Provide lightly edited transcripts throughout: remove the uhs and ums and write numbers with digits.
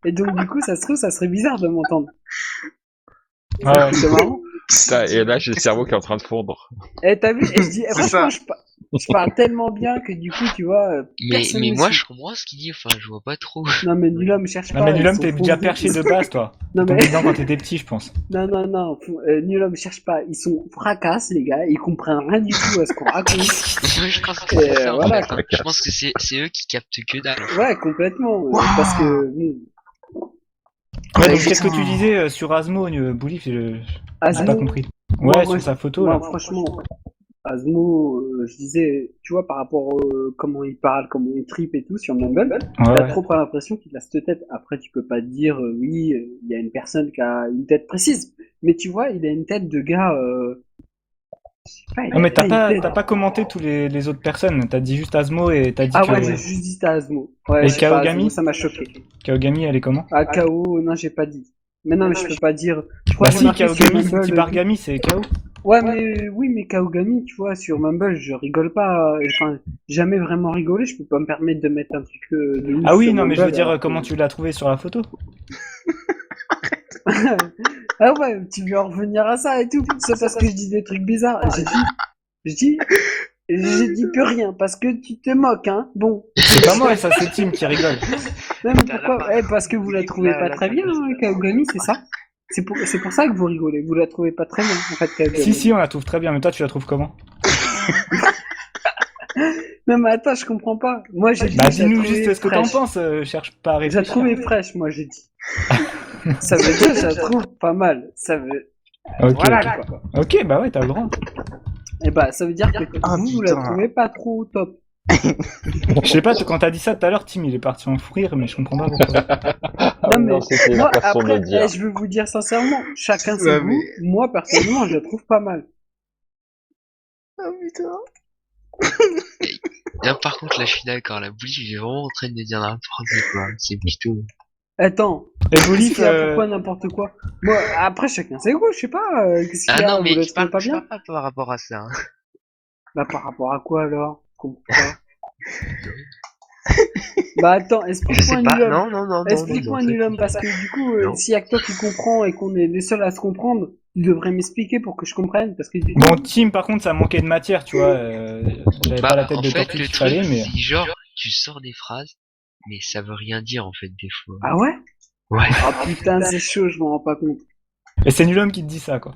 Et donc, du coup, ça se trouve, ça serait bizarre de m'entendre. Ouais. C'est marrant. Putain, et là, j'ai le cerveau qui est en train de fondre. Et t'as vu? Et je dis, C'est franchement, ça. je parle tellement bien que du coup, tu vois, personne Mais me moi, suit. je comprends ce qu'il dit, enfin, je vois pas trop. Non, mais Nulhomme, cherche Non mais pas, ils Nulhomme, sont t'es déjà fondus. perché de base, toi. Non, T'es mais, tombé dedans quand t'étais petit, je pense. non, Nulhomme, cherche pas, ils sont fracasses, les gars, ils comprennent rien du tout à ce qu'on raconte. Moi, je pense que Et c'est ça, en voilà, fait. Hein. Je pense que c'est eux qui captent que dalle. Ouais, complètement, Waouh. parce que, bon, Ouais, Ouais, donc qu'est-ce que putain. tu disais sur Asmo, Boulif, j'ai Asmo, pas compris. moi, Ouais, moi, sur sa photo, moi, là. franchement, Asmo, je disais, tu vois, par rapport comment il parle, comment il tripe et tout sur Mumble, Ouais, t'as ouais. trop pas l'impression qu'il a cette tête. Après, tu peux pas te dire, oui, il y a une personne qui a une tête précise, mais tu vois, il a une tête de gars, je sais pas, il Non a mais pas une tête. t'as pas commenté tous les autres personnes. T'as dit juste Asmo et t'as dit Ah que ouais, j'ai juste dit t'as Asmo. Ouais, Et je sais pas, Asmo, Kaogami ça m'a choqué. Kaogami, elle est comment? Ah, KO, non, j'ai pas dit. Mais non, mais je peux pas dire. Je crois Bah que j'ai si, marqué sur Kaogami, Mumble. Tibargami, c'est KO. Ouais, mais oui, mais Kaogami, tu vois, sur Mumble, je rigole pas. Enfin, jamais vraiment rigolé. Je peux pas me permettre de mettre un truc de ouf Ah oui, sur non mais je veux Mumble. dire, Alors que... comment tu l'as trouvé sur la photo? Ah ouais, tu veux en revenir à ça et tout. C'est parce que je dis des trucs bizarres. Je dis, j'ai dit plus rien parce que tu te moques, hein. Bon. C'est pas moi, ça c'est Tim qui rigole. Non, mais pourquoi? Eh, parce que vous la trouvez pas très bien, hein, Kaogami, c'est ça? C'est pour ça que vous rigolez. Vous la trouvez pas très bien, en fait, Kaogami. Si, on la trouve très bien, mais toi tu la trouves comment? Non, mais attends, je comprends pas. Moi, j'ai dit Bah que je la dis-nous trouvais juste ce que t'en fraîche. penses, cherche pas à Je la réfléchir. trouvais fraîche, moi, j'ai dit. Ça veut dire que je la trouve pas mal. Ça veut... Ok, Voilà, quoi. ok, bah ouais, t'as le droit. Et bah, ça veut dire que Ah, vous la putain. trouvez pas trop top. Je sais pas, quand t'as dit ça tout à l'heure, Tim il est parti en fou rire, mais je comprends pas pourquoi. Ah Non, mais non, c'était moi, une façon de après, le dire. je veux vous dire sincèrement, chacun ses Ouais, goûts. mais- Moi, personnellement, je la trouve pas mal. Ah putain. Là, par contre, là, je suis d'accord. La boulie, il est vraiment en train de dire n'importe quoi. C'est plutôt. Attends, Et qu'est-ce Boulif, qu'il y a? Pourquoi n'importe quoi? Moi, après, chacun ses goûts, je sais pas. Qu'est-ce qu'il Ah y a? non, Vous mais la je trouvez parle, pas je bien? parle pas par rapport à ça. Hein. Bah, par rapport à quoi, alors? Je comprends pas. Bah, attends, Je explique-moi sais un pas. nulhomme. Non, non, non, non, Explique-moi un non. nulhomme, parce que du coup, Non. s'il y a que toi qui comprends et qu'on est les seuls à se comprendre, tu devrais m'expliquer pour que je comprenne, parce que du coup... bon Tim par contre ça manquait de matière, tu vois, j'avais pas la Bah, tête en de fait, tortue le qu'il truc, fallait, mais... c'est genre, tu sors des phrases, mais ça veut rien dire, en fait, des fois. Ah ouais? Ouais. Ah putain, c'est chaud, je m'en rends pas compte. Et c'est Nulhomme qui te dit ça, quoi.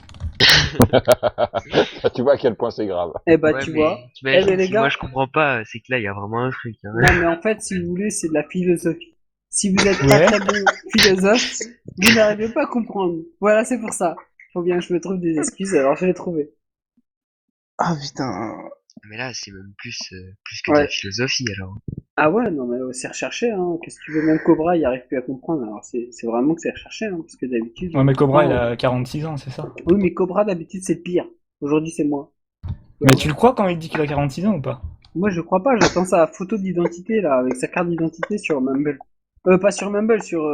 Tu vois à quel point c'est grave. Eh bah, Ouais, tu mais vois. t'imagines, Eh, mais les si gars- moi je comprends pas, c'est que là, il y a vraiment un truc. Hein. Non, mais en fait, si vous voulez, c'est de la philosophie. Si vous êtes pas Ouais. très bon philosophe, vous n'arrivez pas à comprendre. Voilà, c'est pour ça. Faut bien que je me trouve des excuses, alors je vais les trouver. Ah putain. Mais là, c'est même plus que de Ouais. la philosophie, alors. Ah ouais, non, mais c'est recherché, hein. Qu'est-ce que tu veux? Même Cobra, il arrive plus à comprendre. Alors, c'est vraiment que c'est recherché, hein, parce que d'habitude... Ouais mais Cobra il Oh. a 46 ans, c'est ça. Oui, mais Cobra, d'habitude, c'est pire. Aujourd'hui, c'est moi. Mais tu le crois quand il dit qu'il a 46 ans ou pas? Moi, je crois pas, j'attends sa photo d'identité, là, avec sa carte d'identité sur Mumble. Pas sur Mumble, sur...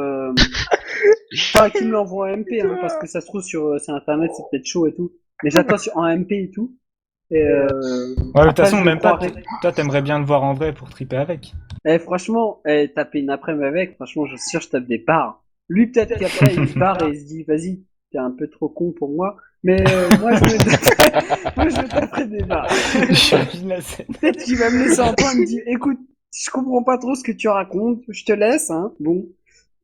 Enfin, qu'il me l'envoie en MP, hein, parce que ça se trouve sur Internet, c'est peut-être chaud et tout. Mais j'attends en MP et tout. Et Ouais mais de toute après, façon je le même pas, croirai. toi t'aimerais bien le voir en vrai pour triper avec. Franchement, taper une après-midi avec, franchement, je suis sûr que je tape des barres. Lui, peut-être qu'après, il se barre et il se dit, vas-y, t'es un peu trop con pour moi. Mais moi, moi, je me taperai des barres. J'imagine la scène. Peut-être qu'il va me laisser en point et me dire, écoute, je comprends pas trop ce que tu racontes, je te laisse, hein. Bon,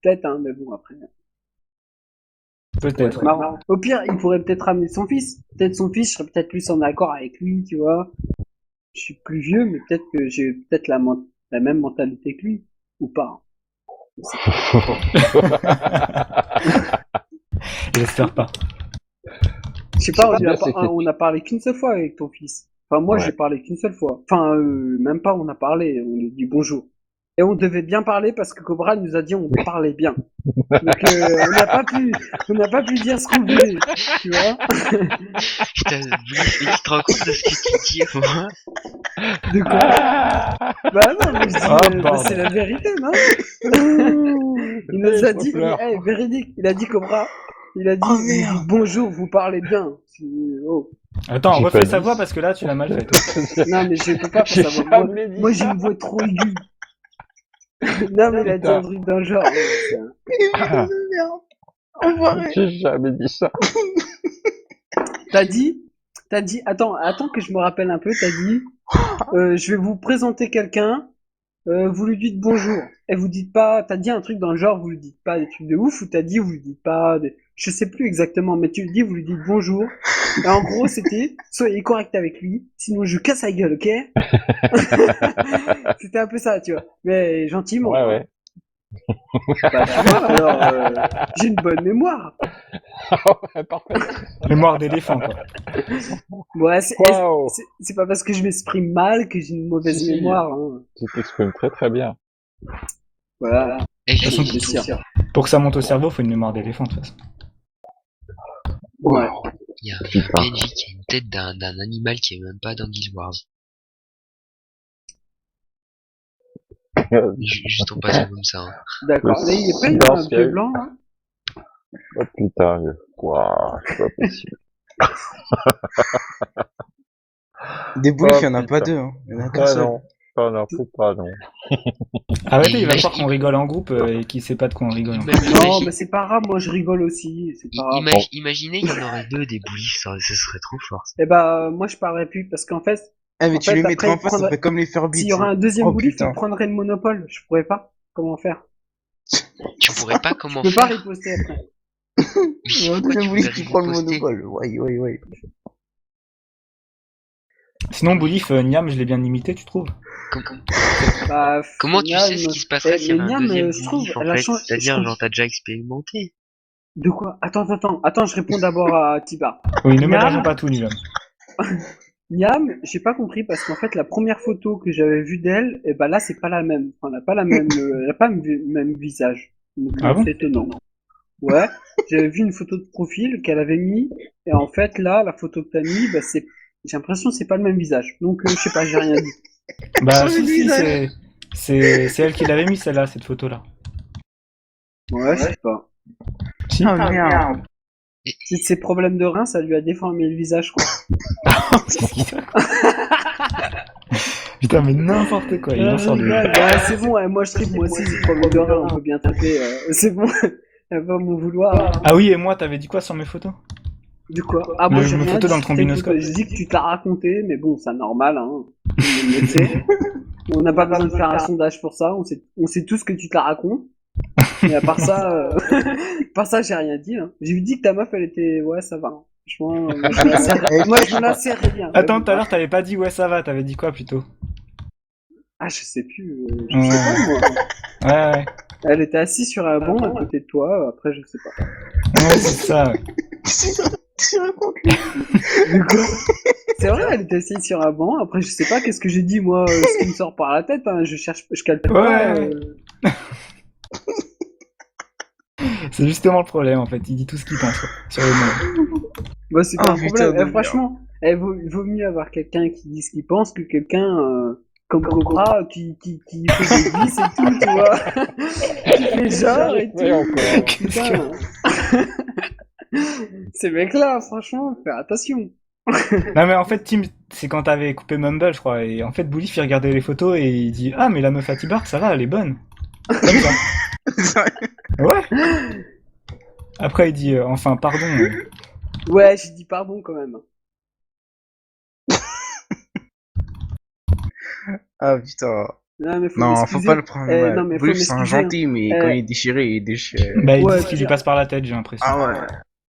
peut-être, hein, mais bon, après. Peut-être. Marrant. Au pire, il pourrait peut-être ramener son fils. Peut-être son fils, je serais peut-être plus en accord avec lui, tu vois. Je suis plus vieux, mais peut-être que j'ai peut-être la même mentalité que lui. Ou pas. J'espère pas. Je sais pas, bien, c'est que- on a parlé qu'une seule fois avec ton fils. Enfin, moi, Ouais. j'ai parlé qu'une seule fois. Enfin, même pas, on a parlé, on lui dit bonjour. Et on devait bien parler parce que Cobra nous a dit on parlait bien. Donc, on n'a pas pu dire ce qu'on voulait, tu vois. Putain, mais tu te rends compte de ce que tu dis, moi? De quoi? Bah non, mais je dis, Oh, bah, bordel. c'est la vérité, non? Il nous a dit, hey, véridique, il a dit Cobra. Il a dit, Oh, vous dites merde. bonjour, vous parlez bien. Oh. Attends, J'ai refais pas sa dit. voix parce que là tu l'as mal fait. Non, mais je peux pas J'ai faire ça. Moi, jamais dit moi j'ai ça. une voix trop aiguë. Non, mais il a dit un Putain. truc dans le genre. C'est un- Mais putain de merde. Enfoiré. J'ai jamais dit ça. T'as dit, attends que je me rappelle un peu, t'as dit, je vais vous présenter quelqu'un, vous lui dites bonjour. Et vous dites pas, t'as dit un truc dans le genre, vous lui dites pas des trucs de ouf, ou t'as dit, vous lui dites pas, je sais plus exactement, mais tu lui dis, vous lui dites bonjour. Et en gros, c'était, soyez correct avec lui, sinon je casse la gueule, ok? C'était un peu ça, tu vois. Mais gentiment. Ouais, Hein. ouais. Bah, tu vois, alors, j'ai une bonne mémoire. Ouais, parfait. Mémoire d'éléphant, quoi. Ouais, Waouh. c'est pas parce que je m'exprime mal que j'ai une mauvaise Si, si. mémoire. Hein. Tu t'exprimes très très bien. Voilà, Et façon, c'est sûr. Pour que ça monte au cerveau, faut une mémoire d'éléphant, de toute façon. Ouais. il y a un Putain. PNJ qui a une tête d'un animal qui est même pas dans Guild Wars. Juste en passant comme ça. Hein. D'accord. Le Mais il est pas eu un silence, pied blanc, là? Oh putain, waouh, c'est pas possible. Des bouliffes, Oh, il y en a pas putain. deux, hein. Il y en a qu'un Ah seul. non. Oh non, faut pas, non. Arrêtez, Et il va imagine- croire qu'on rigole en groupe et qu'il sait pas de quoi on rigole. Non, mais c'est pas grave, moi je rigole aussi, c'est pas grave. Imaginez, il y en aurait deux des bullies, ce serait trop fort. Ça. Eh bah, moi je parlerais plus, parce qu'en fait, Ah, mais En tu fait, les mettrais en après, face, ça prendre- fait comme les Furby. s'il y aura un deuxième Oh, bully, putain. tu prendrais le monopole. Je pourrais pas. Comment faire? Tu pourrais pas comment Je peux pas faire. riposter après. Mais Il y a un pourquoi deuxième tu bully voudrais qui prend le riposter monopole. Ouais. Sinon, Boulif, Niam, je l'ai bien imité, tu trouves? Bah, Comment tu Niam, sais ce qui se passerait s'il y mais avait un Niam, deuxième je trouve, bully en elle a fait? changé. C'est-à-dire, genre, t'as déjà expérimenté. De quoi? Attends, je réponds d'abord à Tiba. Oui, ne Niam. mélangeons pas tout, Niam. Niam, j'ai pas compris parce qu'en fait, la première photo que j'avais vue d'elle, et bah là, c'est pas la même. Enfin, elle a pas la même, elle a pas le même visage. Donc, Ah bon? c'est étonnant. Ouais, j'avais vu une photo de profil qu'elle avait mis, et en fait, là, la photo que t'as mis, bah, j'ai l'impression que c'est pas le même visage. Donc, je sais pas, j'ai rien dit. Bah, Changer de si, visage. c'est elle qui l'avait mis, celle-là, cette photo-là. Ouais, je sais pas. Si? Ah, merde. C'est ses problèmes de rein, ça lui a déformé le visage, quoi. Putain, mais n'importe quoi, il en sort de... Ouais, c'est bon, ouais, moi je tripe, moi aussi, j'ai des problèmes de rein, on peut bien taper, c'est bon. Elle va m'en vouloir. Ah oui, et moi, t'avais dit quoi sur mes photos? De quoi? Ah, moi Le- j'ai mes rien photos dit, dans le trombinoscope. je dis que tu te l'as raconté, mais bon, c'est normal, hein. Tout le monde le sait. On n'a pas besoin de faire un sondage pour ça, on sait tous que tu te la racontes. Mais à part ça, j'ai rien dit, hein. J'ai dit que ta meuf, elle était, ouais, ça va. Hein. Franchement, moi je me la serrais bien. Attends, tout à l'heure, t'avais pas dit ouais, ça va, t'avais dit quoi plutôt? Ah, je sais plus, je sais pas, moi. Ouais. Elle était assise sur un banc à côté de toi, après je sais pas. Ouais, c'est ça. Ouais. Tu racontes C'est vrai, elle était assise sur un banc, après je sais pas qu'est-ce que j'ai dit moi, ce qui me sort par la tête, hein, je calcule pas. Ouais. C'est justement le problème en fait, il dit tout ce qu'il pense quoi, sur le monde. Bah c'est Oh, pas un putain problème, de merde. franchement, vaut mieux avoir quelqu'un qui dit ce qu'il pense que quelqu'un comme Cobra qui fait des vis et tout, tu vois. Qui fait genre et Ouais, tout. encore. Putain. Ces mecs-là, franchement, fais attention. Non mais en fait, Tim, c'est quand t'avais coupé Mumble, je crois, et en fait, Boulif il regardait les photos et il dit ah mais la meuf à Tibark, ça va, elle est bonne. Comme ça. Ouais. Après il dit enfin pardon. Ouais, j'ai dit pardon quand même. Ah, putain. Non, mais faut Non, faut m'excuser. pas le prendre mal. non, mais faut Boulif, c'est un m'excuser, gentil, mais hein. quand il est déchiré, il est déchiré. Bah il Ouais, dit ce qui lui passe par la tête, j'ai l'impression. Ah ouais.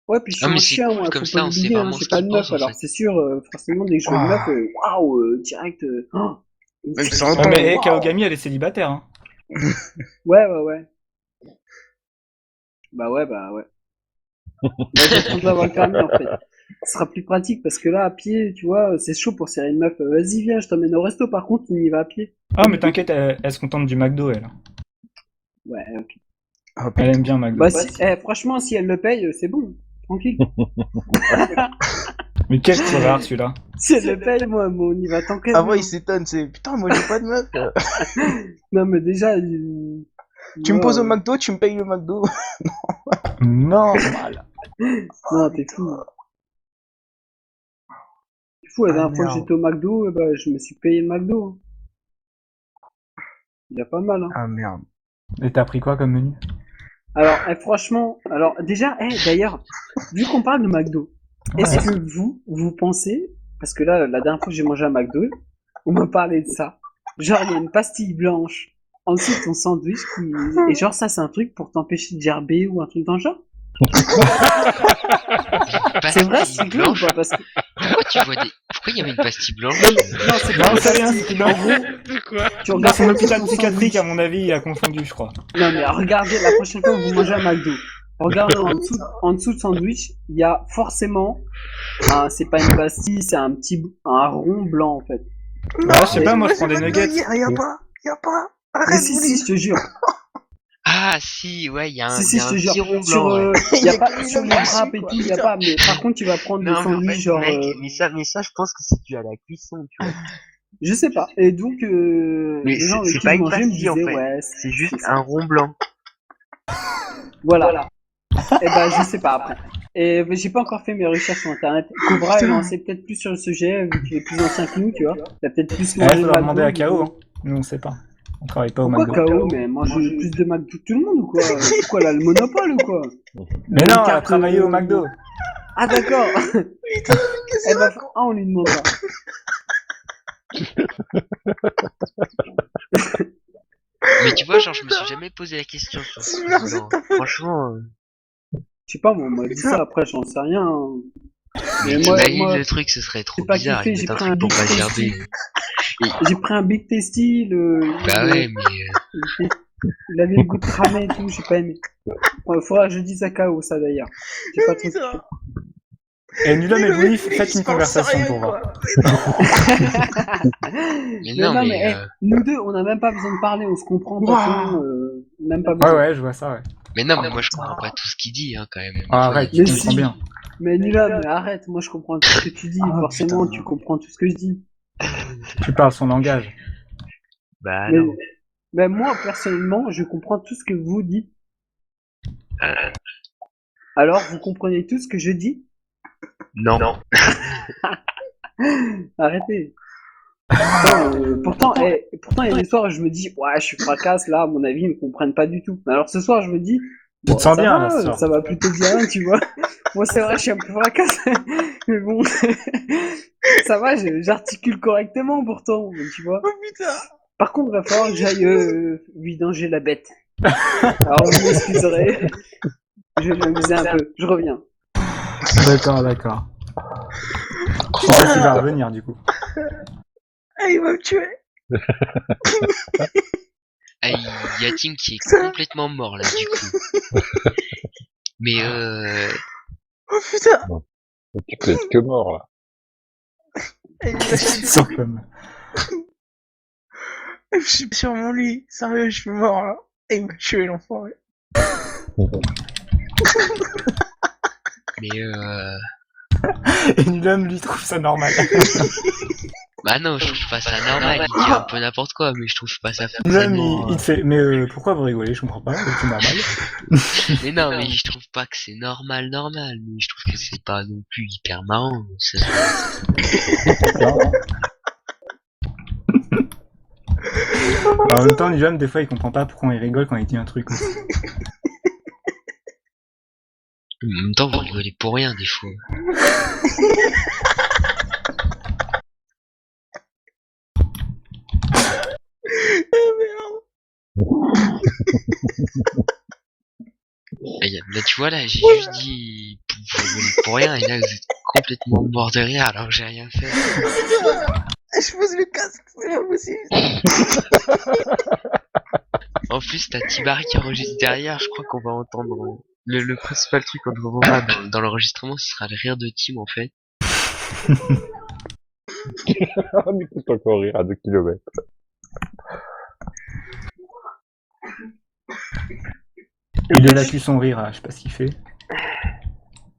Ouais, puis je suis Ah, mais un c'est chien, cool, moi, comme faut ça, pas on sait l'oublier, hein, vraiment c'est ce pas qu'il une meuf, pense, en alors fait. c'est sûr, forcément, dès que je vois une meuf, waouh, direct, oh, Même c'est- sans Ouais, mais Waouh. Kaogami elle est célibataire. Hein. Ouais. Bah ouais. Là, j'attends d'avoir le permis, en fait. Ce sera plus pratique, parce que là, à pied, tu vois, c'est chaud pour serrer une meuf. Vas-y, viens, je t'emmène au resto, par contre, on y va à pied. Ah mais t'inquiète, elle se contente du McDo elle. Ouais, ok. Oh, Elle putain. aime bien McDo. Bah, franchement, si elle le paye, c'est bon. Tranquille. Mais quel crevard celui-là. Si elle le paye, moi, on y va tant qu'elle Ah ouais, veut. il s'étonne, c'est putain, moi j'ai pas de meuf. Non, mais déjà, Tu me poses au McDo, tu me payes le McDo. Normal. Non, t'es fou. T'es fou, la Ah, dernière fois que merde. j'étais au McDo, bah, je me suis payé le McDo. Hein. Il y a pas mal, hein. Ah merde. Et t'as pris quoi comme menu? Alors, franchement, alors déjà, d'ailleurs, vu qu'on parle de McDo, est-ce que vous pensez, parce que là, la dernière fois que j'ai mangé un McDo, on m'a parlé de ça. Genre, il y a une pastille blanche en dessous de ton sandwich et genre, ça, c'est un truc pour t'empêcher de gerber ou un truc dans le genre? C'est vrai, c'est Pastille rigolo ou blanche. pas? Parce que, Pourquoi il y avait une pastille blanche? non, c'est Non, pas une c'est rien, pastille. c'est En dans gros, tu Dans regardes son ton hôpital sandwich. psychiatrique, à mon avis, il a confondu, je crois. Non, mais regardez, la prochaine fois que vous mangez un McDo, regardez en dessous de sandwich, il y a forcément, c'est pas une pastille, c'est un rond blanc, en fait. Ouais, je sais pas, moi je prends des nuggets. Y'a pas. Mais Arrête, si, Bouli. je te jure. Ah, si, ouais, il y a un, Si, il y a je un te petit jure. rond Sur, blanc, ouais. y a Y a pas, que sur les les hommes wraps dessus, et quoi, tout, y a putain. pas, mais par contre, tu vas prendre des Non, mais en sandwichs, fait, genre, mec, mais ça, je pense que c'est dû à la cuisson, tu vois. je sais pas. Et donc, Mais les gens avec c'est qui pas je une mangeais me pastille, en disaient, fait. ouais, C'est juste ça. un rond blanc. Voilà. Et ben, je sais pas après. Et ben, j'ai pas encore fait mes recherches sur internet. Cobra, il en sait peut-être plus sur le sujet, vu qu'il est plus ancien que nous, tu vois. Il a peut-être plus Ouais, mangé de faudra McDo. demander à du KO, coup. hein. Nous on sait pas. On travaille pas au Pourquoi McDo. KO, mais mange plus de McDo que tout le monde ou quoi? Pourquoi là, le monopole ou quoi? Mais Une non, elle a carte, travaillé au McDo. Ah d'accord. Putain, qu'est-ce Eh que ben, c'est on lui demandera. Mais tu vois, genre, je me suis jamais posé la question sur ce C'est merci truc-là. de ta faute. Franchement, Je sais pas, moi, on m'a dit ça, après, j'en sais rien. Hein. mais Mais moi, t'imagines le truc, ce serait trop j'ai pas bizarre. kiffé, Ils j'ai mettent un pris un truc pour Big pas Tasty. gerber. J'ai pris un Big Tasty, Bah ouais, mais il avait le goût de cramer et tout, j'ai pas aimé. Ouais, faudra que je dise à KO ça d'ailleurs. J'ai pas trop kiffé. Putain. Et Nulom et Bouli, faites Il une se parle conversation sérieux, pour voir. quoi. mais non, mais nous deux, on a même pas besoin de parler, on se comprend, de toute façon, même pas Ouais, besoin. ouais, je vois ça, ouais. mais non, mais moi je comprends pas tout ce qu'il dit, hein, quand même. Ah, arrête, tu Mais comprends si. bien. Mais Nilom, mais arrête, moi je comprends tout ce que tu dis, Ah, forcément putain. tu comprends tout ce que je dis. Tu parles son langage. Bah Mais, non. mais moi personnellement, je comprends tout ce que vous dites. Alors, vous comprenez tout ce que je dis? Non. Arrêtez. Pourtant, il y a des soirs où je me dis, ouais, je suis fracasse, là, à mon avis, ils me comprennent pas du tout. Alors ce soir, je me dis, Tu te sens ça bien, va, là, ce soir. ça va plutôt bien, tu vois. Moi, c'est vrai, je suis un peu fracasse, mais bon, ça va, j'articule correctement pourtant, tu vois. Oh putain. Par contre, il va falloir que j'aille vidanger la bête. Alors, vous m'excuserez, je vais m'amuser un peu, je reviens. D'accord, d'accord. Je sais qu'il va revenir, du coup. Ah, il va me tuer. Ah, il y a Tim qui est complètement mort là, du coup. Mais Oh putain. Tu peux être que mort, là. Ah, il va Qu'est-ce que tu sens comme... Je suis sur mon lit. Sérieux, je suis mort là. Et il m'a tué l'enfoiré. mais Et Nulom, lui, trouve ça normal. bah non, je trouve pas ça normal. Il dit un peu n'importe quoi, mais je trouve pas ça Nulom, forcément. il te fait... Mais pourquoi vous rigolez? Je comprends pas, c'est normal. Mais non, mais je trouve pas que c'est normal. Mais je trouve que c'est pas non plus hyper marrant. Ça En même temps, Nulom, des fois, il comprend pas pourquoi il rigole quand il dit un truc aussi. En même temps, vous rigolez pour rien des fois. Ah merde. Et là, tu vois, là, j'ai juste dit vous rigolez pour rien, et là, vous êtes complètement mort de rire alors que j'ai rien fait. Je pose le casque, c'est pas possible. En plus, t'as Tibari qui enregistre derrière, je crois qu'on va entendre. Le principal truc qu'on entendra dans l'enregistrement, ce sera le rire de Tim en fait. On écoute encore rire à 2 kilomètres. Il évacue son rire, je sais pas ce qu'il fait.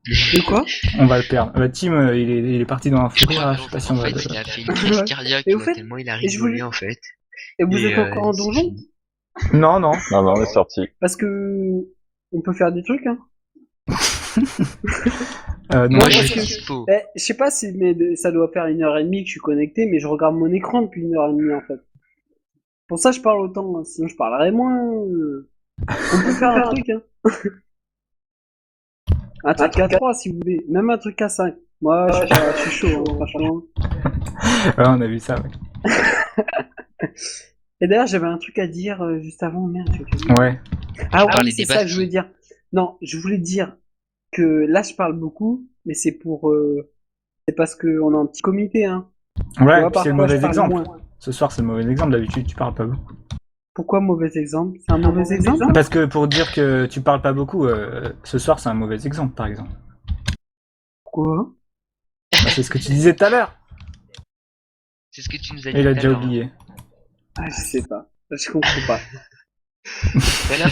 De quoi? On va le perdre. Tim, il est parti dans un fou Je rire, crois je sais pas si qu'en on va... fait, il a fait une crise cardiaque, Et tu au vois, fait- tellement il a et je rigolé voulais- en fait. Et vous Et, êtes encore en c'est donjon? fini. Non, non. Non, non, on est sorti. Parce que on peut faire des trucs, hein. Non, Moi, Ouais, je parce suis que- dispo. Je sais pas si ça doit faire 1h30 que je suis connecté, mais je regarde mon écran depuis 1h30 en fait. Pour ça, je parle autant, hein, sinon je parlerais moins. On peut faire un truc, hein. Un truc à 3 si vous voulez, même un truc à 5. Moi, je suis chaud, hein, franchement. Ouais, on a vu ça, ouais. Et d'ailleurs, j'avais un truc à dire juste avant, merde, j'ai oublié. Ouais. Ah oui, parlais c'est des ça que je voulais Basques. dire. Non, je voulais dire que là, je parle beaucoup, mais c'est pour, c'est parce qu'on est un petit comité, hein. Tu Ouais, vois, puis c'est le parfois, je mauvais parle exemple. moins. Ce soir, c'est le mauvais exemple. D'habitude, tu parles pas beaucoup. Pourquoi mauvais exemple? C'est un mauvais exemple? Parce que pour dire que tu parles pas beaucoup, ce soir, c'est un mauvais exemple, par exemple. Quoi? Bah, c'est ce que tu disais tout à l'heure. C'est ce que tu nous as Et dit il a tout à déjà l'heure. oublié. Ah, je sais pas. Je comprends pas. Tout à l'heure,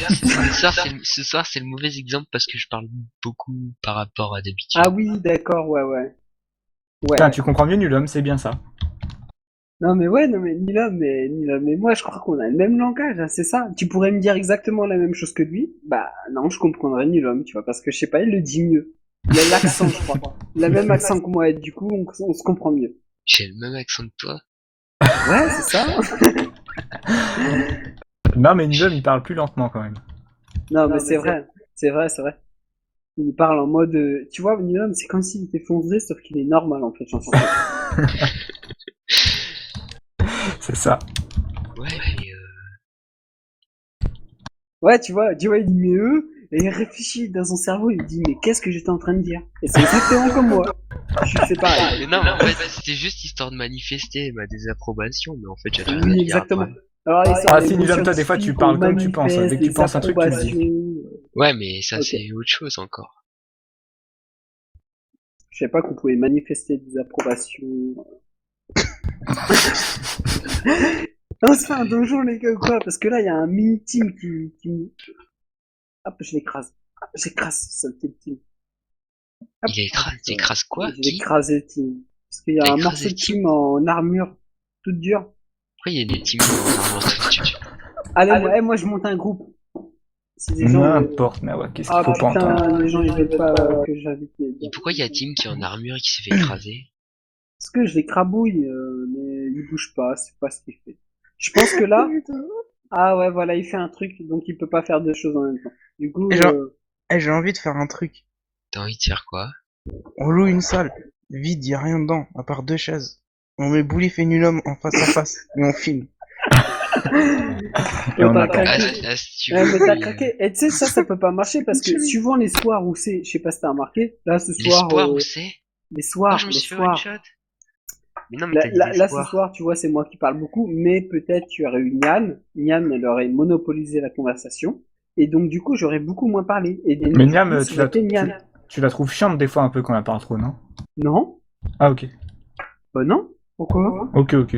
ce soir, c'est le mauvais exemple parce que je parle beaucoup par rapport à d'habitude. Ah oui, d'accord, ouais, ouais. Ouais. Putain, tu comprends mieux Nulhomme, c'est bien ça. Non mais ouais, non mais ni l'homme et moi, je crois qu'on a le même langage, hein, c'est ça. Tu pourrais me dire exactement la même chose que lui, bah non, je comprendrais ni l'homme, tu vois, parce que je sais pas, il le dit mieux. Il a l'accent, je crois. Il a le même accent que moi, et du coup, on se comprend mieux. J'ai le même accent que toi. Ouais, c'est ça. Non, mais Nulhomme, il parle plus lentement quand même. Non mais c'est vrai, c'est vrai, c'est vrai. Il parle en mode, tu vois, Nilom, c'est comme s'il était fonzé, sauf qu'il est normal en fait, j'en sais pas. C'est ça. Ouais, mais Ouais, tu vois, il dit mais eux, et il réfléchit dans son cerveau, il dit mais qu'est-ce que j'étais en train de dire? Et c'est exactement comme moi. Je fais pareil. mais non, mais en fait, c'était juste histoire de manifester ma désapprobation, mais en fait, j'avais rien à Oui, dire exactement. après. Alors, les sortes Ah si, Nulhomme, d'émotions toi, des fois, tu typiques, on parles comme tu penses. manifeste Dès que tu des penses un truc, tu le dis. approbations. Ouais, mais ça, Ok. c'est autre chose encore. Je savais pas qu'on pouvait manifester des approbations. On se fait un donjon, les gars, ou quoi? Parce que là, il y a un mini-team qui... Hop, je l'écrase. J'écrase ce petit team. Hop. T'écrases quoi? Je l'ai Qui? écrasé le team. Parce qu'il y a T'as un écrasé morceau le de team? team en armure toute dure. Pourquoi il y a des teams en armure toute dure? Allez, moi je monte un groupe. Si les gens... N'importe, mais ouais, qu'est-ce qu'il Ah faut pas entendre? putain, les gens ils veulent pas que j'invite les Et gens. pourquoi il y a Team qui est en armure et qui s'est fait écraser? Parce que je les crabouille, mais il bouge pas, c'est pas ce qu'il fait. Je pense que là... Ah ouais, voilà, il fait un truc, donc il peut pas faire deux choses en même temps. Du coup, Et genre, j'ai envie de faire un truc. T'as envie de faire quoi? On loue une salle, vide, y a rien dedans, à part 2 chaises. On met Boulif et Nulhomme en face à face, et on filme. Et on t'as attend. craqué. Si tu Ouais, veux, mais t'as oui, craqué. Et tu sais, ça peut pas marcher parce que suivant les soirs où c'est, je sais pas si t'as remarqué, là ce soir, l'espoir où c'est? les Oh, je soirs, me les suis fait one soirs. shot. Mais non, mais t'as dit Là, ce l'espoir. soir, tu vois, c'est moi qui parle beaucoup, mais peut-être tu aurais eu Nian. Nian, elle aurait monopolisé la conversation. Et donc, du coup, j'aurais beaucoup moins parlé. Et donc, Mais du coup, Niam, ça aurait été Nian. tu la trouves chiante des fois un peu quand elle parle trop, non? Non? Ah ok. Bah non. Pourquoi? Ok, ok.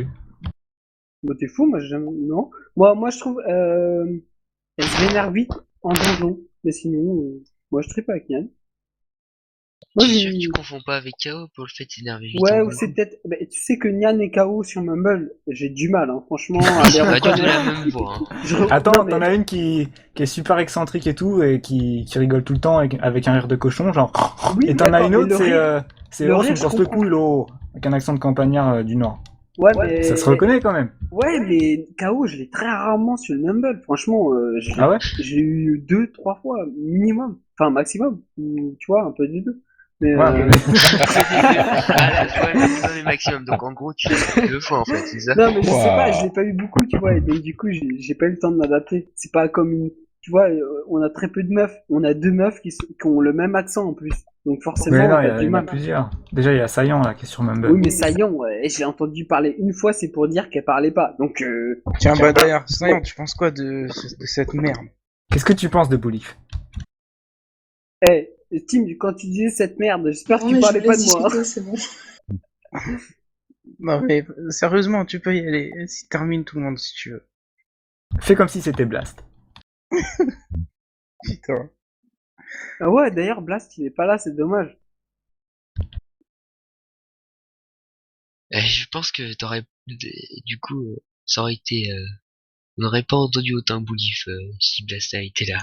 Bah t'es fou, moi j'aime... Non. Moi je trouve... elle se vénère vite en donjon. Mais sinon, moi je tripe avec Nian. Moi Tu es sûr que tu j'ai... confonds pas avec KO pour le fait d'énerver vite en Ouais, ou c'est donjon? peut-être... Bah, tu sais que Nian et KO sur Mumble, j'ai du mal, hein, franchement, à les C'est pas du tout la reconnaître. même voix, hein. Non, Attends, mais... t'en as une qui est super excentrique et tout, et qui rigole tout le temps avec un rire de cochon, genre. Oui, Et t'en as d'accord, une mais autre, c'est le oh, rire, son je casse le comprends. couille, là, avec un accent de campagnard du Nord. Ouais, Ça se mais... reconnaît quand même. Ouais, mais KO, je l'ai très rarement sur le Mumble. Franchement, Ah ouais? j'ai eu 2, 3 fois minimum. Enfin, maximum. Ou, tu vois, un peu du deux. Mais Ouais, mais... À la fois minimum et maximum. Donc en gros, tu l'as fait 2 fois en fait, c'est ça? non, mais je sais pas, je l'ai Waouh. pas eu beaucoup, tu vois. Et donc, du coup, j'ai pas eu le temps de m'adapter. C'est pas comme une... Tu vois, on a très peu de meufs. On a 2 meufs qui ont le même accent en plus. Donc Mais forcément, non, il y, t'as du il y en a mal. plusieurs. Déjà, il y a Saillant, là, qui est sur Oui, Mumble. mais Saillant, et j'ai entendu parler une fois, c'est pour dire qu'elle parlait pas. Donc, Tiens, bah d'ailleurs, Saillant, tu penses quoi de cette merde? Qu'est-ce que tu penses de Bolif? hey, Tim, quand tu disais cette merde, j'espère que Non, tu mais je parlais vous pas laisse de moi. discuter, c'est bon. Non mais, sérieusement, tu peux y aller. Si termine tout le monde si tu veux. Fais comme si c'était Blast. Putain. Ah ouais, d'ailleurs, Blast, il est pas là, c'est dommage. Je pense que du coup, ça aurait été, on n'aurait pas entendu autant Boulif si Blasta était là.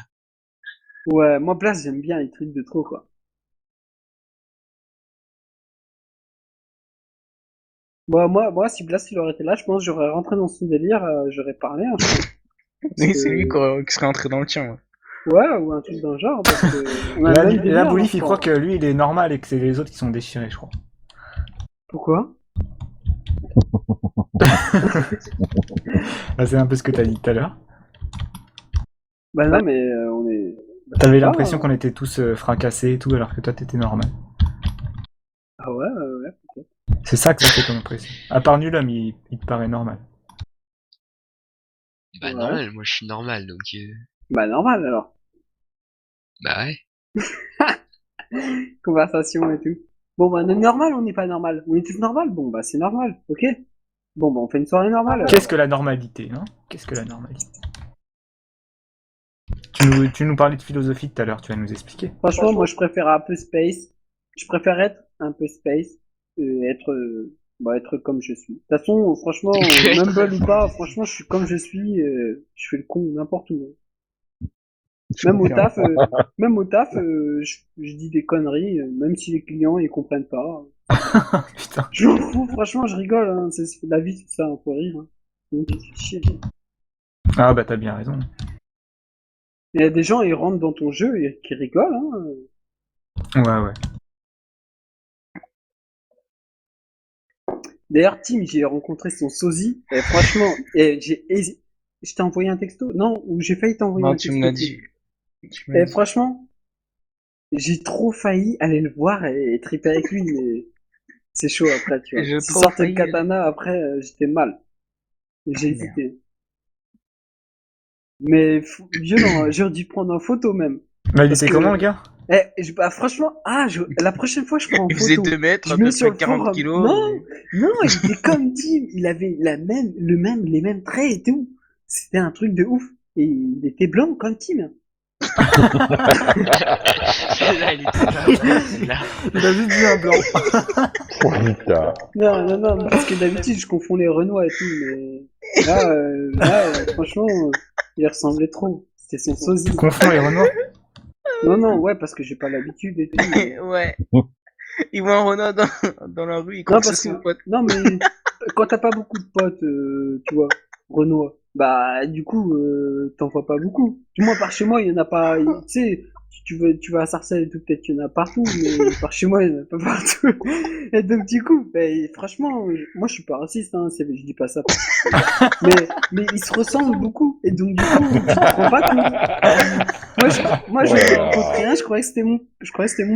Ouais, moi, Blast, j'aime bien les trucs de trop, quoi. Moi, si Blast il aurait été là, je pense que j'aurais rentré dans son délire, j'aurais parlé, hein, je pense. Parce Oui, c'est lui que- qui serait entré dans le tien. Ouais. Ouais, ou un truc dans le genre, parce que on a Là, le même délire. là hein, Boulif, je il croit crois. que lui, il est normal et que c'est les autres qui sont déchirés, je crois. Pourquoi? Bah, c'est un peu ce que t'as dit tout à l'heure. Bah non, mais on est. Bah, je T'avais sais pas, l'impression hein. qu'on était tous fracassés et tout, alors que toi, t'étais normal. Ah ouais, ouais. C'est ça que ça fait comme impression. À part Nulhomme, il te paraît normal. Bah Ouais. normal, moi je suis normal, donc Bah normal alors. bah ouais. Conversation et tout. Bon bah on est normal, on n'est pas normal. On est tous normal, bon bah c'est normal, ok. Bon bah on fait une soirée normale. alors. Qu'est-ce que la normalité, hein? Qu'est-ce que la normalité? Tu nous parlais de philosophie tout à l'heure, tu vas nous expliquer. Franchement, moi je préfère un peu space. Je préfère être un peu space, être comme je suis. De toute façon, franchement, Mumble ou pas, franchement, je suis comme je suis. Je fais le con n'importe où. Je Même au confirme. taf, je dis des conneries, même si les clients ils comprennent pas. Putain. Je m'en fous, franchement, je rigole. Hein. La vie, c'est ça, on peut rire. Hein. Donc, tu te fais chier. Ah bah t'as bien raison. Il y a des gens, ils rentrent dans ton jeu et qui rigolent. Hein. Ouais. D'ailleurs, Tim, j'ai rencontré son sosie. Et franchement, je t'ai envoyé un texto. Non, ou j'ai failli t'envoyer Non, un tu texto. me l'as Tim. dit. Tu me l'as Et dit. franchement, j'ai trop failli aller le voir et triper avec lui, mais c'est chaud après, tu vois. J'ai S'il trop sortait le failli. katana, après, j'étais mal. J'ai Merde. hésité. Mais violent, j'ai dû prendre en photo même. Bah il Parce était que- comment le gars? Bah, franchement, la prochaine fois, je prends en Il faisait photo. 2 mètres, Je à mets peu sur près le 40 forum. kilos. Non, il était comme Tim. Il avait les mêmes traits et tout. C'était un truc de ouf. Et il était blanc comme Tim. Celle-là, elle était pas mal, celle-là. Il a juste vu un blanc. Putain. Non, parce que d'habitude, je confonds les Renois et tout, mais franchement, il ressemblait trop. C'était son sosie. Tu confonds les Renois? Non, ouais, parce que j'ai pas l'habitude et tout. mais- Ouais. Il voit un renard dans la rue, il croit Non, que parce c'est que, son pote. non, mais quand t'as pas beaucoup de potes, tu vois, Renoir, bah, du coup, t'en vois pas beaucoup. Du moins, par chez moi, il y en a pas, tu sais, tu vas à Sarcelles et tout, peut-être qu'il y en a partout, mais par chez moi, il y en a pas partout. Et donc, du coup, ben, franchement, moi, je suis pas raciste, hein, je dis pas ça. Mais ils se ressemblent beaucoup, et donc, du coup, tu te rends pas compte. Moi, j'ai rencontré un, je croyais que c'était mon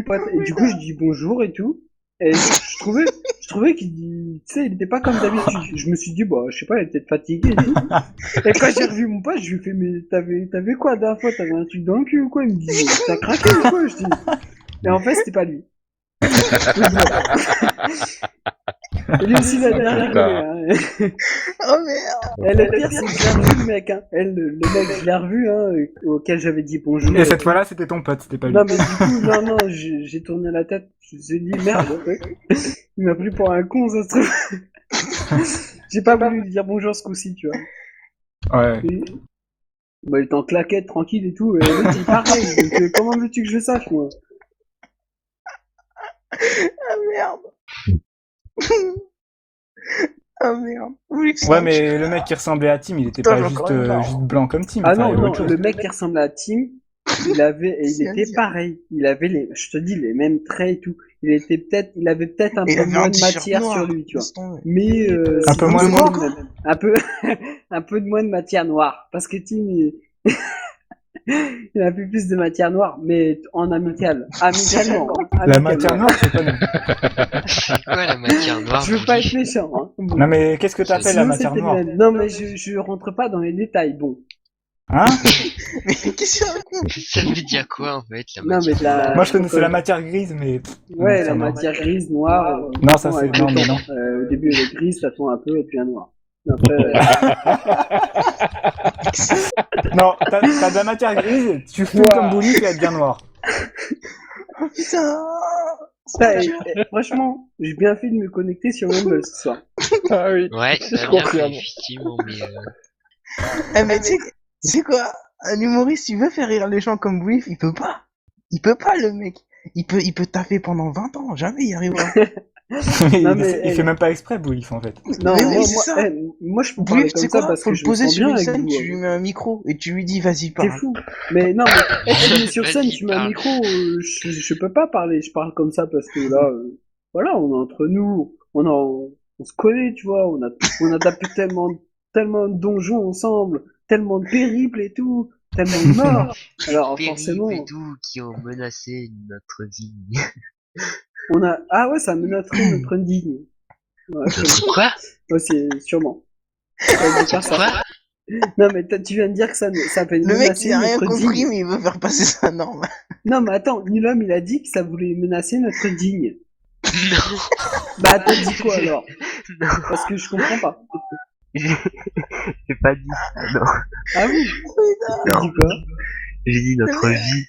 pote. Et du coup, je dis bonjour et tout. Et je trouvais tu sais, il était pas comme d'habitude. Je me suis dit, bah, je sais pas, il est peut-être fatigué et tout. Et quand j'ai revu mon pote, je lui ai fait, mais t'avais quoi la dernière fois? T'avais un truc dans le cul ou quoi? Il me dit, mais t'as craqué ou quoi? Je dis, mais en fait, c'était pas lui. Donc, voilà. Et lui aussi, il a bien rigolé, hein. Oh merde. Et le pire, c'est que je l'ai revu, le mec, hein. Le mec, je l'ai revu, hein, auquel j'avais dit bonjour. Et cette fois-là, c'était ton pote, c'était pas lui. Non, mais du coup, non, j'ai tourné la tête. Je me suis dit, merde, en fait. Il m'a pris pour un con, ça se trouve. J'ai pas voulu lui dire bonjour ce coup-ci, tu vois. Ouais. Et- Bah, il était en claquette, tranquille et tout. Et l'autre, il est pareil. Donc, comment veux-tu que je le sache, moi? Ah merde. Ah merde. Oui, c'est Ouais, un mais le mec qui ressemblait à Tim, il était Putain, pas j'ai juste, encore une marre. juste blanc comme Tim. Ah Enfin, non, il y avait non, autre chose. le mec qui ressemble à Tim, il C'est était indien. pareil. Il avait je te dis, les mêmes traits et tout. Il avait peut-être un Et il peu avait moins un de t-shirt matière noir. sur lui, tu vois. laisse tomber. Mais Un peu moins de sinon, quoi, c'est un peu un peu de moins de matière noire parce que Tim il a un peu plus de matière noire mais en amicalement La amicalement. matière noire, c'est pas nous. C'est quoi la matière noire, Je veux pas Bouli être méchant hein. Bon. Non, mais qu'est-ce que t'appelles la Sinon, matière c'était noire? bien. Non mais je rentre pas dans les détails bon. Hein? Mais qu'est-ce qu'il raconte? Ça veut dire quoi en fait, la Non matière mais la Moi, je connaissais la matière grise, mais. ouais, la ça, non. matière grise, noire. Non, ça, avec c'est. le Non, mais temps. non. Au début, elle est grise, ça tourne un peu, et puis elle est noire. Après, Non, t'as de la matière grise, tu fumes Ouah. comme Bouli, et elle devient noire. Oh putain. ça, franchement, j'ai bien fait de me connecter sur Mumble ce soir. Ah oui. Ouais, Je ça a bien fait, confirme. effectivement, mais Eh mais tu sais quoi? Un humoriste, il veut faire rire les gens comme Brief, il peut pas. Il peut pas, le mec. Il peut taffer pendant 20 ans, jamais il y arrivera. Non, il, mais, il fait même pas exprès, Boulif, en fait. Non, Mais oui, moi, c'est moi, ça. moi, je peux Boulif, parler tu sais comme ça quoi? parce Faut que le je me poser sens sur bien une avec scène, vous. tu lui mets un micro et tu lui dis vas-y T'es parle. fou. Mais non, mais tu me mets sur scène, Vas-y, tu mets un parle. micro, je peux pas parler. Je parle comme ça parce que là, voilà, on est entre nous, on se connaît, tu vois. On a tapé tellement de donjons ensemble, tellement de périples et tout, tellement de morts. Alors Périples et forcément, tout qui ont menacé notre vie. ah ouais, ça menacerait notre digne. Ouais, je te le dis. Quoi? Ouais, c'est sûrement. Ça a dû Tu as faire dit ça. quoi? Non, mais tu viens de dire que ça peut Le mec, il menacer a rien notre compris, digne. mais il veut faire passer ça normal. Non, mais attends, Nilom, il a dit que ça voulait menacer notre digne. Non, Bah, t'as dit quoi alors? non, Parce que je comprends pas. j'ai j'ai pas dit ça, non. Ah oui? T'as dit quoi? J'ai dit notre vie.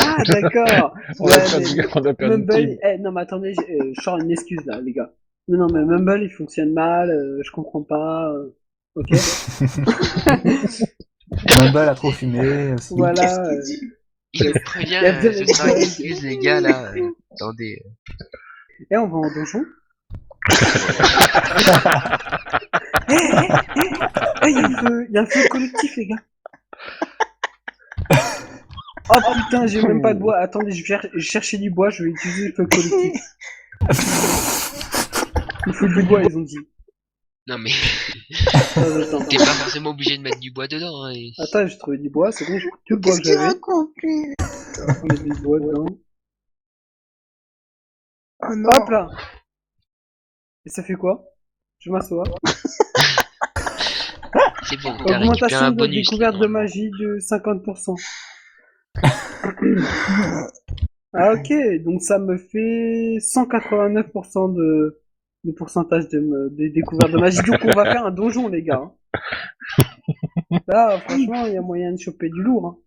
Ah, d'accord. On a Ouais, perdu, on a perdu Mumble, Tim. non, mais attendez, je sors une excuse là, les gars. Non, mais Mumble, il fonctionne mal, je comprends pas, ok? Mumble a trop fumé aussi. Voilà, Qu'est-ce qu'il dit? Il me il prévient, y a bien ce les sera une bugs. excuse, les gars, là. Attendez. Et on va en donjon. Il y a un feu collectif, les gars. Oh putain, j'ai même pas de bois. Attendez, je cherchais du bois, je vais utiliser le feu collectif. Il faut du bois, ils ont dit. Non, mais Attends, t'es pas forcément obligé de mettre du bois dedans, hein. attends, j'ai trouvé du bois, c'est bon, j'ai pris tout le bois Qu'est-ce que qu'il j'avais. raconte, lui? On met du bois dedans. Oh non. Hop là. Et ça fait quoi? Je m'assois. C'est bon, t'as récupéré Augmentation un de bonus. découverte de normalement. magie de 50%. Ah ok, donc ça me fait 189% de pourcentage de découverte de magie. Donc on va faire un donjon, les gars. Là, franchement, il y a moyen de choper du lourd.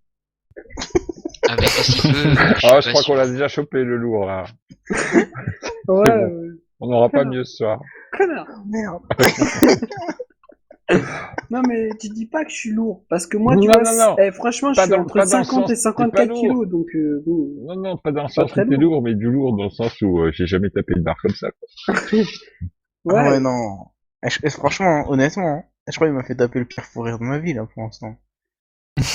Avec aussi peu, Ah, suis je pas crois qu'on sûr. l'a déjà chopé, le lourd, là. Ouais, bon. On n'aura pas mieux ce soir. connard. Oh, merde. Non mais tu dis pas que je suis lourd, parce que moi, tu Non, vois, non, non. franchement, je Pas suis dans, entre pas dans le 50 sens, et t'es pas 54 lourd. kilos, donc bon, Non, non, pas dans le pas sens très où t'es lourd. lourd, mais du lourd dans le sens où j'ai jamais tapé une barre comme ça, quoi. Ouais. Ah ouais, non. Franchement, honnêtement, hein, je crois qu'il m'a fait taper le pire fou rire de ma vie, là, pour l'instant.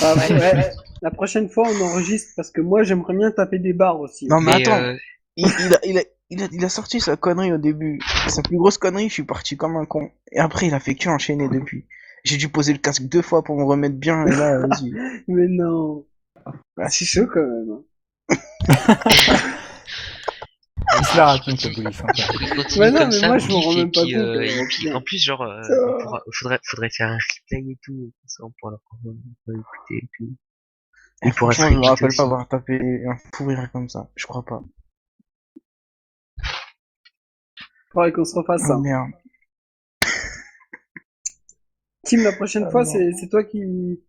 Ah, ouais. La prochaine fois, on enregistre, parce que moi, j'aimerais bien taper des barres aussi. Non, mais Mais attends. Il a sorti sa connerie au début. Sa plus grosse connerie, je suis parti comme un con. Et après, il a fait que enchaîner depuis. J'ai dû poser le casque 2 fois pour me remettre bien, et là, vas-y. Mais non, Bah, c'est si, chaud quand même. Il se la raconte, le Boulif. Hein. il continue Ouais, non, comme mais ça, moi, je m'en Boulif, rends et même pas puis, compte. et Oh, puis putain. en plus, genre, faudrait faire un replay et tout, comme ça on pourra le écouter et tout. Il pourra se franchement, je me réécouter rappelle aussi. pas avoir tapé un fou rire comme ça. Je crois pas. Faudrait qu'on se refasse ça. Oh merde. Tim, la prochaine fois, c'est toi qui...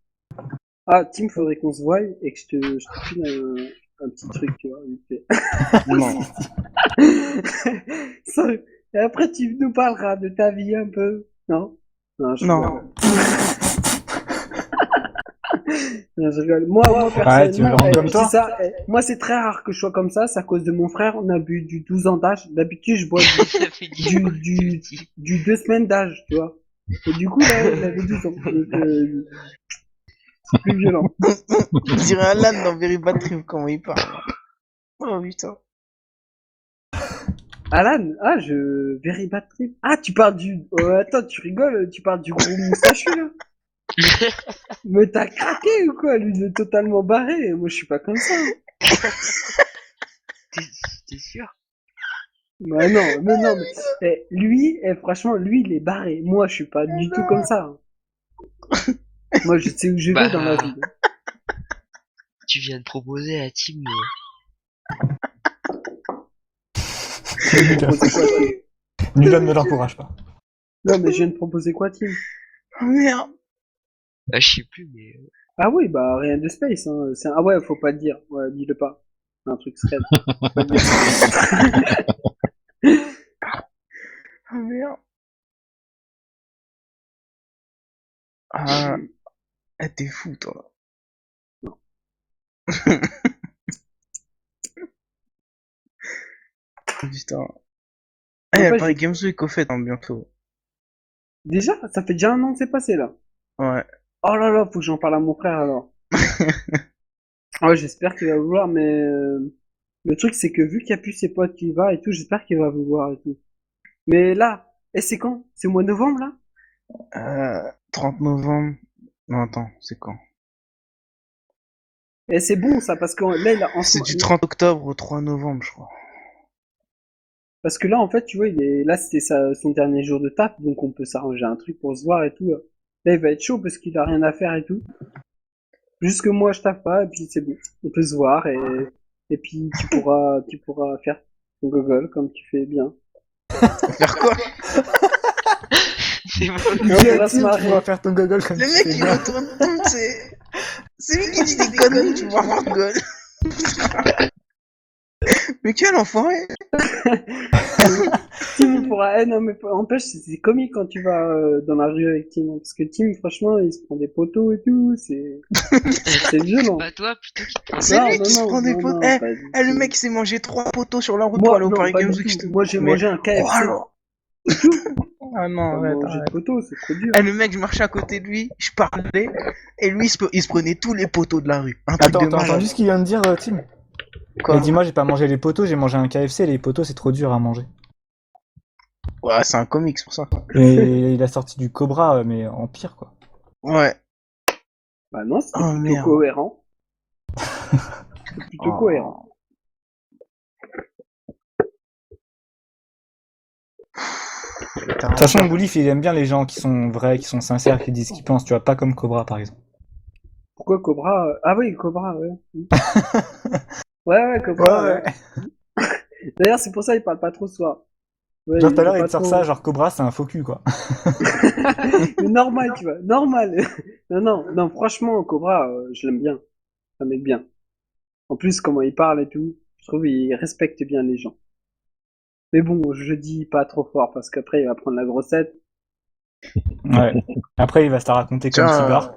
Ah, Tim, faudrait qu'on se voie et que je te file un petit truc, tu vois, vite fait. Non. Ça- Et après, tu nous parleras de ta vie un peu. Non? Non, je Non. rigole. Non, je rigole. Moi, Ouais, tu veux personnellement, le rendre comme je toi dis ça, moi, c'est très rare que je sois comme ça, c'est à cause de mon frère, on a bu du 12 ans d'âge. D'habitude, je bois Ça fait du 2 semaines d'âge, tu vois. Et du coup, là, il avait 12 ans. Donc, c'est plus violent. On dirait Alan dans Very Bad Trip, comment il parle. Oh putain. Alan, Very Bad Trip. Ah, tu parles attends, tu rigoles, tu parles du gros moustachu, là? Mais t'as craqué ou quoi? Lui, il est totalement barré. Moi, je suis pas comme ça. T'es sûr? Bah non, mais lui, franchement, lui, il est barré. Moi, je suis pas du tout comme ça. Moi, je sais où je vais dans la vie. Tu viens de proposer à Tim. Proposer quoi, Tim? Nulon ne l'encourage pas. Non, mais je viens de proposer quoi, Tim? Oh merde. Ah, je sais plus, mais. Ah oui, bah rien de space. Hein. Ah ouais, faut pas le dire. Ouais, dis-le pas. C'est un truc thread. Faut pas le dire. Oh merde. Ah. Eh, t'es fou, toi. Putain. N'empêche, Paris Games Week, au fait, hein, bientôt. déjà, ça fait déjà un an que c'est passé, là. Ouais. Oh là là, faut que j'en parle à mon frère, alors. Ouais, j'espère qu'il va vouloir, mais le truc, c'est que vu qu'il n'y a plus ses potes qui y va et tout, j'espère qu'il va vouloir et tout. Mais là, et c'est quand? C'est au mois de novembre, là? 30 novembre. Non, attends, c'est quand? Et c'est bon, ça, parce que là, C'est du 30 octobre au 3 novembre, je crois. parce que là, en fait, tu vois, là, c'était son dernier jour de taf, donc on peut s'arranger un truc pour se voir et tout. Là, il va être chaud parce qu'il a rien à faire et tout. Juste que moi, je taffe pas, et puis c'est bon. On peut se voir et puis tu pourras faire ton gogol comme tu fais bien. Faire quoi? C'est bon. Non, on va se marrer. Tu vas faire ton gogol comme Le tu mec, fais il bien. retourne tout, c'est lui qui dit des conneries, tu vois, mon gueule. Mais quel enfoiré! Tim, on pourra. Non, mais empêche, c'est comique quand tu vas dans la rue avec Tim. Parce que Tim, franchement, il se prend des poteaux et tout. C'est violent. Pas toi, plutôt qui te prend. C'est Non, lui non, qui se non, prend des non, potes. non, pas du Le tout. mec s'est mangé 3 poteaux sur la route pour Moi, aller au non, Paris pas Games du Week. tout. Moi, j'ai Mais- mangé un KFC. Oh alors. Ah non, Pas arrête, manger de arrête. poteaux, c'est trop dur. Le mec, je marchais à côté de lui, je parlais, et lui, il se prenait tous les poteaux de la rue. Un truc Attends, de t'as malade. entendu ce qu'il vient de dire, Tim? Quoi? Il a dit, moi, j'ai pas mangé les poteaux, j'ai mangé un KFC, les poteaux, c'est trop dur à manger. Ouais, c'est un comique, c'est pour ça. Et il a sorti du Cobra, mais en pire, quoi. Ouais. Bah non, c'était Oh, plutôt merde. cohérent. C'était plutôt Oh. cohérent. De toute façon, Boulif, il aime bien les gens qui sont vrais, qui sont sincères, qui disent ce qu'ils pensent, tu vois, pas comme Cobra, par exemple. Pourquoi Cobra? Ah oui, Cobra, ouais. Ouais, Cobra, ouais. D'ailleurs, c'est pour ça qu'il parle pas trop ce soir. Ouais, Genre, tout à l'heure, veut il pas te sort trop- ça, genre Cobra, c'est un faux cul, quoi. Mais normal, tu vois, normal. Non, franchement, Cobra, je l'aime bien. C'est un mec bien. En plus, comment il parle et tout, je trouve qu'il respecte bien les gens. Mais bon, je dis pas trop fort parce qu'après, il va prendre la grossette. Ouais. Après, il va se la raconter comme Tiens, Tibar.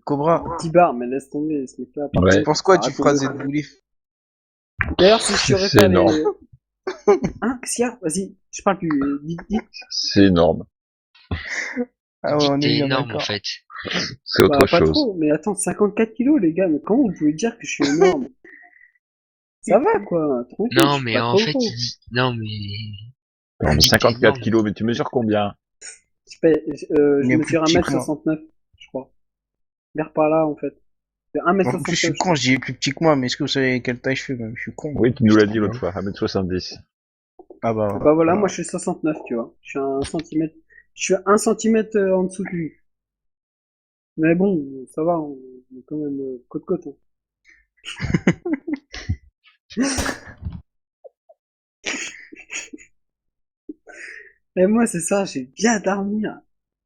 Cobra, Petit bar, mais laisse tomber ce mec-là. Ouais. tu penses quoi Ça du raconte phrasé de beaucoup. Boulif? D'ailleurs, si je saurais C'est faire énorme. Hein, qu'est-ce qu'il y a? Vas-y, je parle plus. Dis. C'est énorme. Ah ouais, Dis que on est t'es bien énorme en d'accord. fait. C'est autre Bah, pas chose. trop, mais attends, 54 kilos, les gars, mais comment vous pouvez dire que je suis énorme? Ça va, quoi, tranquille, Non, je suis mais pas en trop fait, gros. il dit. Non, mais. Non, mais Dis que t'es 54 énorme. kilos, mais tu mesures combien? Je Il est mesure plus petit que moi. 1m69, je crois. Vers par là, en fait. C'est En plus, je suis 1m69. con, je dis il est plus petit que moi, mais est-ce que vous savez quelle taille je fais même? Je suis con. Oui, tu nous l'as dit l'autre fois, 1m70. Ah bah. Bah voilà, moi je suis 69, tu vois. Je suis à 1 centimètre. Je suis à 1 centimètre en dessous de lui. Mais bon, ça va, on est quand même côte-côte. Hein. Et moi, c'est ça, j'ai bien dormi. Là.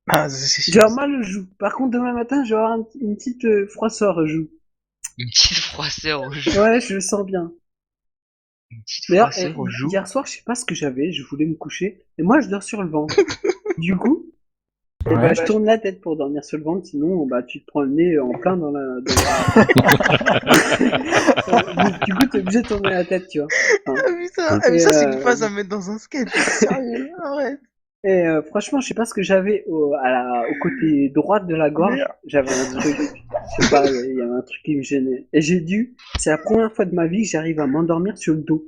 Ah, c'est J'ai sûr. avoir mal au joue. Par contre, demain matin, je vais avoir une petite froisseur au joue. Une petite froisseur au joue. Ouais, je le sens bien. Une petite D'ailleurs, froisseur au joue. hier soir, je sais pas ce que j'avais, je voulais me coucher, et moi, je dors sur le ventre. Du coup, eh Ouais. ben, je tourne la tête pour dormir sur le ventre, sinon, bah, tu te prends le nez en plein dans la... du coup, t'es obligé de tourner la tête, tu vois. Enfin, Ah putain, mais Et, ça, c'est une phase à mettre dans un sketch. Sérieux, arrête. et franchement, je sais pas ce que j'avais au côté droit de la gorge. Merde. J'avais un truc, je sais pas, il y avait un truc qui me gênait. Et c'est la première fois de ma vie que j'arrive à m'endormir sur le dos.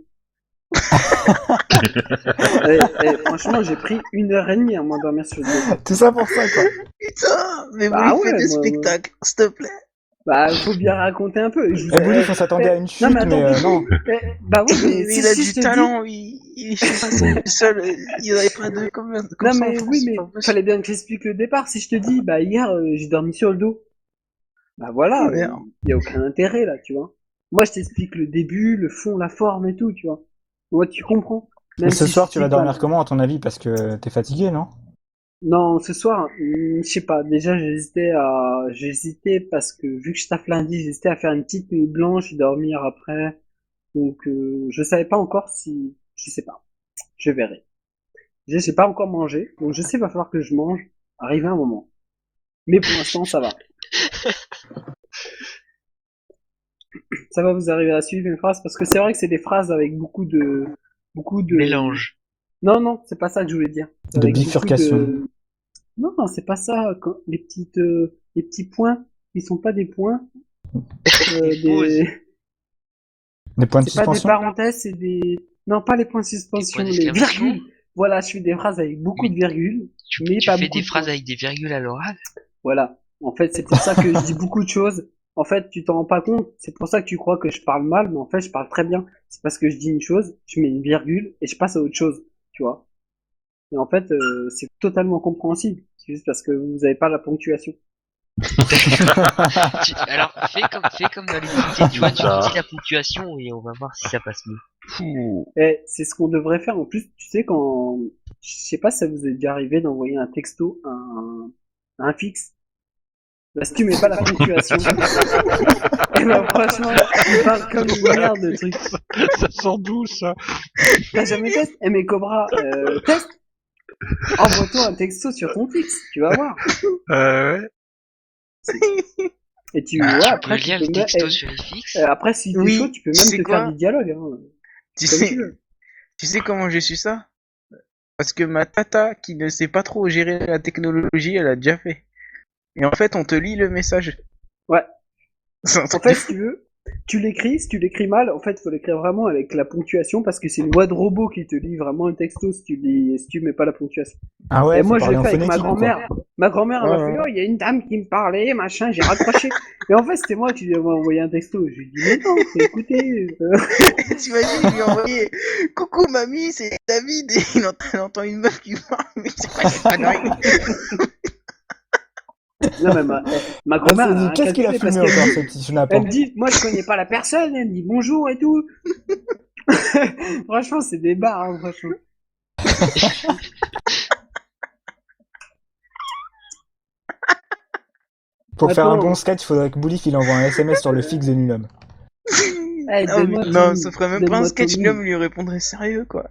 et franchement, j'ai pris 1h30 à m'endormir sur le dos. Tout ça pour ça, quoi. Putain, mais Bah vous faites ouais, des moi- spectacles, s'il te plaît. Bah, faut bien raconter un peu. Je vous Et Boulif, on s'attendait à une chute, Non, mais mais attends, non. bah oui, mais Mais si, il a si du je te talent, je sais pas, c'est le seul, il avait pas de comme dis... comme Non, ça en mais France, oui, c'est mais pas possible. fallait bien que j'explique le départ. Si je te dis, bah hier, j'ai dormi sur le dos. Bah voilà, Merde. y a aucun intérêt là, tu vois. Moi, je t'explique le début, le fond, la forme et tout, tu vois. Moi, tu comprends. Et Même ce si soir, je tu vas t'explique dormir pas. comment, à ton avis? Parce que t'es fatigué, non? Non, ce soir, je sais pas. Déjà, j'hésitais parce que vu que je taffe lundi, j'hésitais à faire une petite nuit blanche et dormir après. Donc, je savais pas encore si, je sais pas. Je verrai. J'ai pas encore mangé, donc je sais, va falloir que je mange, arrivé un moment. Mais pour l'instant, ça va. Ça va, vous arriver à suivre mes phrases, parce que c'est vrai que c'est des phrases avec beaucoup de Mélange. Non, c'est pas ça que je voulais dire. De Avec bifurcation. Non, c'est pas ça. Les petits points, ils sont pas des points. Pause. Des points de C'est pas des suspension? parenthèses, c'est des. Non, pas les points de Des suspension, points les d'exclamation. virgules. Voilà, je fais des phrases avec beaucoup de virgules, mais Tu pas fais beaucoup des de phrases points. avec des virgules à l'oral? Voilà. En fait, c'est pour ça que je dis beaucoup de choses. En fait, tu t'en rends pas compte. C'est pour ça que tu crois que je parle mal, mais en fait, je parle très bien. C'est parce que je dis une chose, je mets une virgule et je passe à autre chose, tu vois. Et en fait, c'est totalement compréhensible. C'est juste parce que vous avez pas la ponctuation. Alors, fais comme dans les dictées, tu vois, tu dis la ponctuation et on va voir si ça passe mieux. Et c'est ce qu'on devrait faire. En plus, tu sais, quand, je sais pas si ça vous est déjà arrivé d'envoyer un texto à un fixe. Bah, si tu mets pas la ponctuation, et ben franchement, il parle comme une merde de truc. Ça sort d'où, ça? T'as jamais testé? Eh mais Cobra, teste. Envoie-toi un texto sur ton fixe, tu vas voir. Ouais. Et tu Tu vois, peux après, tu lire peux le texto sur les fixes? après, si t'es Oui, chaud, tu peux tu même sais te faire quoi? des dialogues, hein, Tu comme sais, tu veux. tu sais comment j'ai su ça? Parce que ma tata, qui ne sait pas trop gérer la technologie, elle a déjà fait. Et en fait, on te lit le message. Ouais. C'est un En truc fait, de si tu veux, si tu l'écris mal, en fait, faut l'écrire vraiment avec la ponctuation parce que c'est une voix de robot qui te lit vraiment un texto si tu mets pas la ponctuation. Ah Et ouais, faut moi, je parler le en fais avec ma phonétique, quoi. grand-mère. Ma grand-mère, elle m'a fait, Ouais, oh, il y a une dame qui me parlait, machin, j'ai raccroché. Et en fait, c'était moi qui lui avais envoyé un texto. Je lui ai dit, mais non, faut écouter. T'imagines, il lui a envoyé coucou mamie, c'est David, et il entend une meuf qui parle, mais c'est quoi cette connerie? Non, mais ma Là, grand-mère, c'est elle a dit, rien qu'est-ce qu'il a calculé parce filmé qu'elle encore, me ce dit, petit chenapan? elle me dit, moi, je connais pas la personne, elle me dit bonjour et tout. Franchement, c'est des barres, hein, franchement. Pour faire un bon Attends, sketch, faudrait que Boulif il envoie un SMS sur le fixe de Nulhomme. hey, Non, mais, donne-moi non, ton, ça ferait même pas un donne-moi ton sketch, nom. l'homme lui répondrait sérieux, quoi.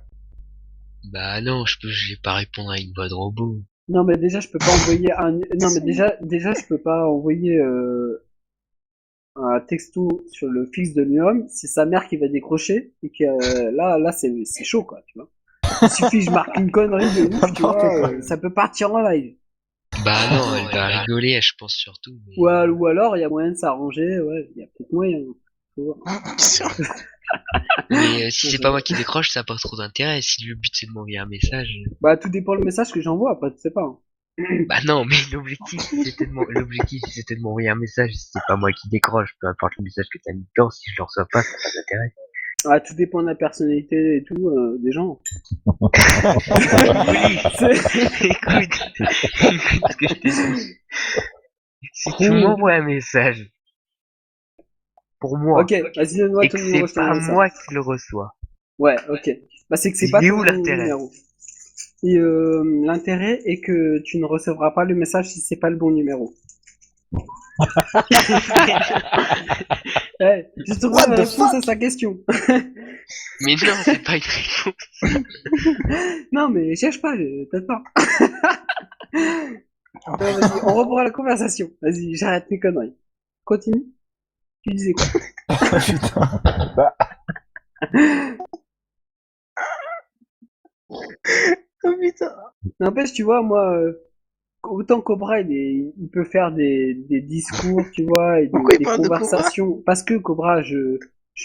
Bah non, je vais pas répondre à une voix de robot. Non, mais déjà, je peux pas envoyer non, mais déjà, je peux pas envoyer, un texto sur le fixe de Nuom, c'est sa mère qui va décrocher, et que, là, c'est chaud, quoi, tu vois. Il suffit que je marque une connerie de ouf, tu N'importe vois, quoi. ça peut partir en live. Bah non, elle va rigoler, je pense surtout. Mais... Ou alors, il y a moyen de s'arranger, ouais, il y a peut-être moyen. Faut voir. Mais si c'est pas moi qui décroche, ça n'a pas trop d'intérêt. Si le but c'est de m'envoyer un message. Bah, tout dépend le message que j'envoie, après, tu sais pas. Hein. Bah non, mais l'objectif c'était de m'envoyer un message. Si c'est pas moi qui décroche, peu importe le message que t'as mis dedans, si je le reçois pas, ça n'a pas d'intérêt. Ah, tout dépend de la personnalité et tout, des gens. Écoute, écoute ce que je te dis. Si tu m'envoies un message pour moi Ok, vas-y, donne-moi et ton que numéro, je c'est pas t'envoie ça. moi qui le reçois, Ouais, ok. Bah, c'est que c'est il pas est ton où l'intérêt? numéro. Et l'intérêt est que tu ne recevras pas le message si c'est pas le bon numéro. Ouais, j'ai trouvé What la the réponse fuck? à sa question. Mais non, c'est pas une réponse. Non, mais cherche pas, peut-être pas. Vas-y, on reprend la conversation. Vas-y, j'arrête mes conneries. Continue. Tu disais quoi? Putain. Oh putain. N'empêche, tu vois, moi, autant Cobra, il peut faire des discours, tu vois, et Pourquoi il des parle de Cobra? conversations. Parce que Cobra, je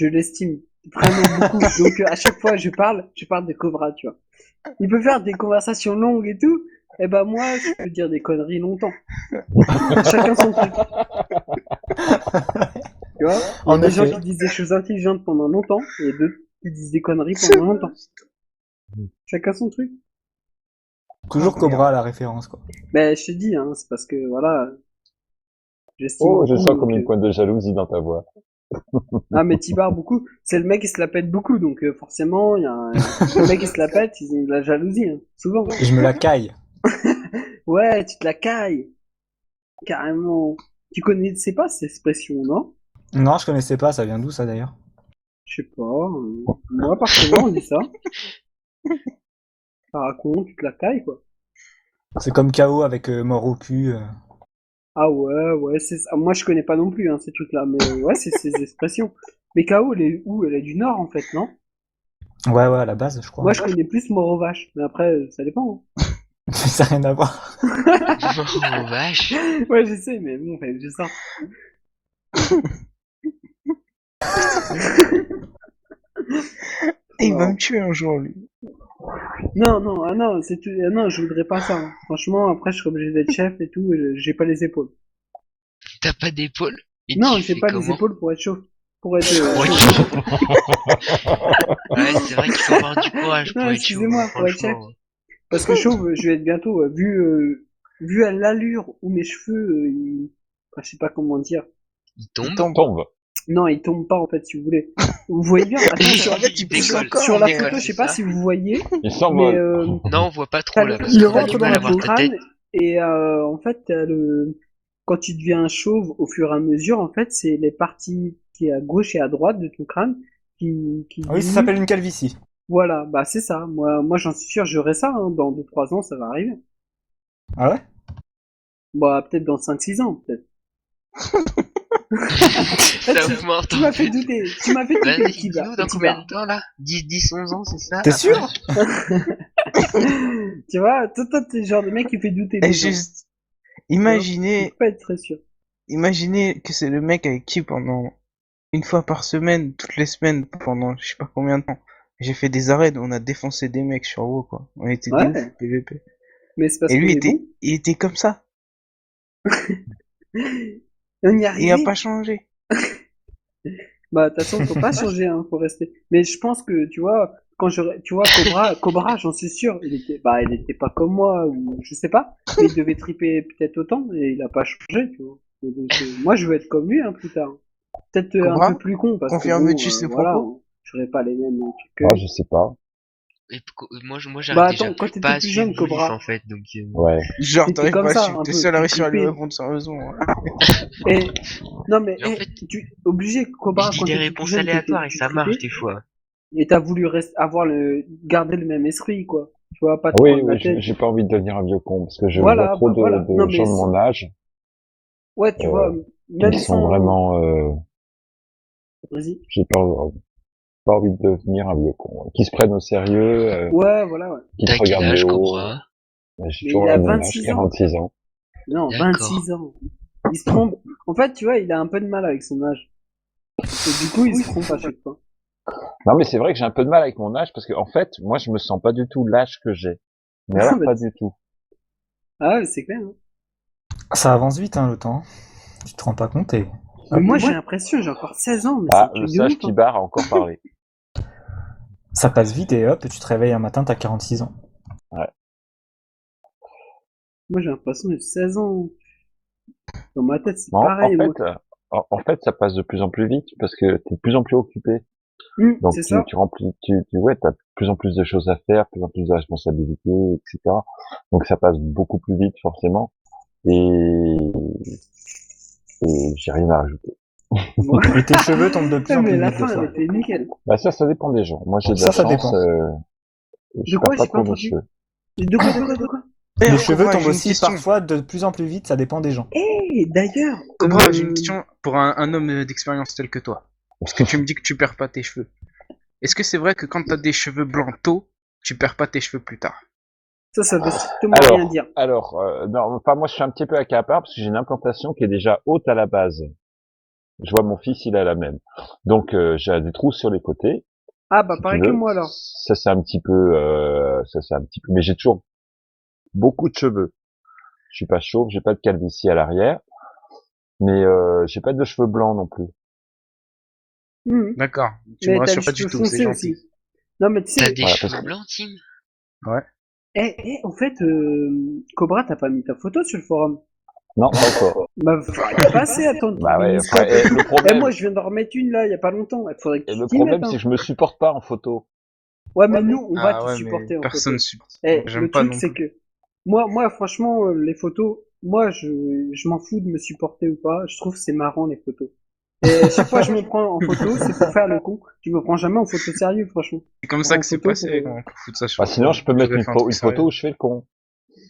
l'estime vraiment beaucoup. Donc, à chaque fois, je parle de Cobra, tu vois. Il peut faire des conversations longues et tout. Et ben, moi, je peux dire des conneries longtemps. Chacun son truc. Tu vois? Il y a En des gens effet. qui disent des choses intelligentes pendant longtemps, et d'autres qui disent des conneries pendant longtemps. Chacun son truc. Toujours Cobra à la référence, quoi. Mais je te dis, hein, c'est parce que, voilà, j'estime Oh, je beaucoup, sens donc, comme une pointe de jalousie dans ta voix. Ah, mais Tibar, beaucoup, c'est le mec qui se la pète beaucoup, donc forcément, il y a le mec qui se la pète, ils ont de la jalousie, hein, souvent. Et je me la caille. Ouais, tu te la cailles, carrément. Tu connaissais pas cette expression, non? Non, je connaissais pas, ça vient d'où ça d'ailleurs? Je sais pas, moi, par chez moi, on dit ça. Ça raconte, tu te la cailles, quoi. C'est comme KO avec mort au cul. Ah ouais, c'est ça. Moi, je connais pas non plus, hein, ces trucs-là, mais ouais, c'est ces expressions. Mais K.O., elle est où? Elle est du Nord, en fait, non? Ouais, à la base, je crois. Moi, je connais plus mort aux vaches, mais après, ça dépend. Ça n'a rien à voir. Oh vache. Ouais, je sais, mais bon, enfin, je sors. Et il va me tuer un jour, lui. Non, non, ah non, c'est tout... ah non, je voudrais pas ça, hein. Franchement, après, je serais obligé d'être chef et tout, et j'ai pas les épaules. T'as pas d'épaule? Et Non, tu j'ai fais pas les comment? épaules pour être chaud. Pour être Pour être chef. chaud. Ouais, c'est vrai qu'il faut avoir du courage Non, pour être chaud, excusez-moi, pour être chef. franchement. Parce que chauve, je vais être bientôt, vu à l'allure où mes cheveux, enfin, je sais pas comment dire. Il Il tombe. tombe. Tombe. Non, ils tombent pas, en fait, si vous voulez. Vous voyez bien, attends, Et sur, en fait, il pousse décolle. encore. sur la il décolle, photo, je sais c'est pas ça. si vous voyez, Il mais s'envole. Non, on voit pas trop t'as là, le- parce il qu'on a rentre du dans mal la à voir peau. ta tête. et en fait, quand tu deviens chauve au fur et à mesure, en fait, c'est les parties qui est à gauche et à droite de ton crâne qui Oui, ça diminuent. s'appelle une calvitie. Voilà, bah c'est ça. Moi, j'en suis sûr, j'aurai ça. Hein. Dans 2-3 ans, ça va arriver. Ah ouais? Bah, peut-être dans 5-6 ans, peut-être. Ça augmente. Tu m'as fait douter. Tu m'as fait douter, Vas-y, Kiba. dis-nous dans combien de temps là? 10, 11 ans, c'est ça? T'es Après? sûr? Tu vois, toi, t'es le genre de mec qui fait douter Et les gens. juste, Tu imaginez, peux pas être très sûr. imaginez que c'est le mec avec qui pendant une fois par semaine, toutes les semaines, pendant je sais pas combien de temps, j'ai fait des arrêts, on a défoncé des mecs sur WoW, quoi. On était des Ouais. ouf, PVP. Mais c'est parce Et lui qu'on est bon. il était comme ça. Et on y est Il a arrivé. pas changé. Bah, de toute façon, faut pas changer, hein, faut rester. Mais je pense que, tu vois, tu vois, Cobra, j'en suis sûr, il était pas comme moi, ou je sais pas, mais il devait triper peut-être autant, et il a pas changé, tu vois. Et donc, moi, je veux être comme lui, hein, plus tard. Peut-être un Cobra, peu plus con, parce que confirmes-tu bon, ces voilà, propos? j'aurais pas les mêmes trucs que Ah, lui. je sais pas. Et moi, Bah, j'arrive déjà attends, quand pas t'étais à plus suivre jeune, Bully Cobra, en fait, donc Ouais. Genre, t'étais t'arrives comme pas à ça, suivre, un t'es peu, seul à tu réussir à lui tripais. répondre sérieusement. Et, non, mais, Mais en fait, obligé, je Cobra, dis quand des t'étais plus réponses jeune, aléatoires et tu ça marche tripais, des fois. et t'as voulu garder le même esprit, quoi. Tu vois, pas te Oui, prendre la oui, tête. j'ai pas envie de devenir un vieux con parce que je vois Voilà, trop bah voilà. Non, de mais gens de mon âge ouais, tu vois, qui même sont sans. vraiment. Vas-y. J'ai pas envie de devenir un vieux con. Qui se prennent au sérieux, Ouais, voilà, ouais. qui te T'as quel regardent de âge, haut. Cobra? J'ai Mais toujours il a le même âge, 26 ans. 46 ans. Non, D'accord. 26 ans. Il se trompe. En fait, tu vois, il a un peu de mal avec son âge. Et du coup, il se trompe à chaque fois. Non, mais c'est vrai que j'ai un peu de mal avec mon âge parce que en fait, moi, je me sens pas du tout l'âge que j'ai. Mais alors, Bah, pas du tout. ah ouais, c'est clair. Hein. Ça avance vite, hein, le temps. Tu te rends pas compte et... Mais moi, j'ai l'impression, j'ai encore 16 ans, mais c'est Ah, un le truc de sage ouf. Hein. Kibar a encore parlé. Ça passe vite et hop, tu te réveilles un matin, t'as 46 ans. Ouais. Moi, j'ai l'impression de 16 ans. Dans ma tête, c'est Non, pareil. Moi. en fait, ça passe de plus en plus vite parce que t'es de plus en plus occupé. Donc C'est ça. tu remplis, ouais, t'as de plus en plus de choses à faire, de plus en plus de responsabilités, etc. Donc ça passe beaucoup plus vite forcément. Et j'ai rien à rajouter. Moi. Et tes cheveux tombent de plus Ouais, en mais plus la vite des fin, fois. elle était nickel. Bah ça dépend des gens. Moi j'ai de Ça, la ça chance. dépend. Je De quoi, perds pas j'ai pas trop mes entendu. cheveux. De quoi? Les D'ailleurs, cheveux Cobra, tombent j'ai une aussi question. parfois de plus en plus vite, ça dépend des gens. Eh, d'ailleurs. Cobra, j'ai une question pour un homme d'expérience tel que toi. Parce que tu me dis que tu perds pas tes cheveux. Est-ce que c'est vrai que quand t'as des cheveux blancs tôt, tu perds pas tes cheveux plus tard? Ça veut strictement rien dire. Non, enfin moi je suis un petit peu à part parce que j'ai une implantation qui est déjà haute à la base. Je vois mon fils, il a la même. Donc j'ai des trous sur les côtés. Ah, bah, Si tu pareil que veux. moi, alors. Ça c'est un petit peu, mais j'ai toujours beaucoup de cheveux. Je suis pas chauve, j'ai pas de calvitie à l'arrière, mais j'ai pas de cheveux blancs non plus. D'accord. Tu me Mais t'as rassures les pas du cheveux tout, c'est foncés gentil. aussi. Non, mais tu T'as sais, des Voilà, cheveux parce que- blancs, Tim? Ouais. en fait, Cobra, t'as pas mis ta photo sur le forum. Non, pas encore. Bah, faudrait y passer, attends. Bah ouais. Miniscope Enfin, et tout. le Et problème, moi, je viens d'en remettre une, là, il y a pas longtemps. Il faudrait que tu le t'y mettes, problème, hein. c'est que je me supporte pas en photo. Ouais, mais nous, on va Ah te ouais, mais supporter en personne photo. supporte. Eh, J'aime le pas truc, non c'est plus. que moi, franchement, les photos, moi, je m'en fous de me supporter ou pas. Je trouve que c'est marrant, les photos. Et à chaque fois que je me prends en photo, c'est pour faire le con. Je me prends jamais en photo sérieux, franchement. C'est comme ça En que c'est photo passé pour, quand on fout ça sur Bah, sinon, je peux mettre j'aurais une, fait un truc une photo sérieux. où je fais le con.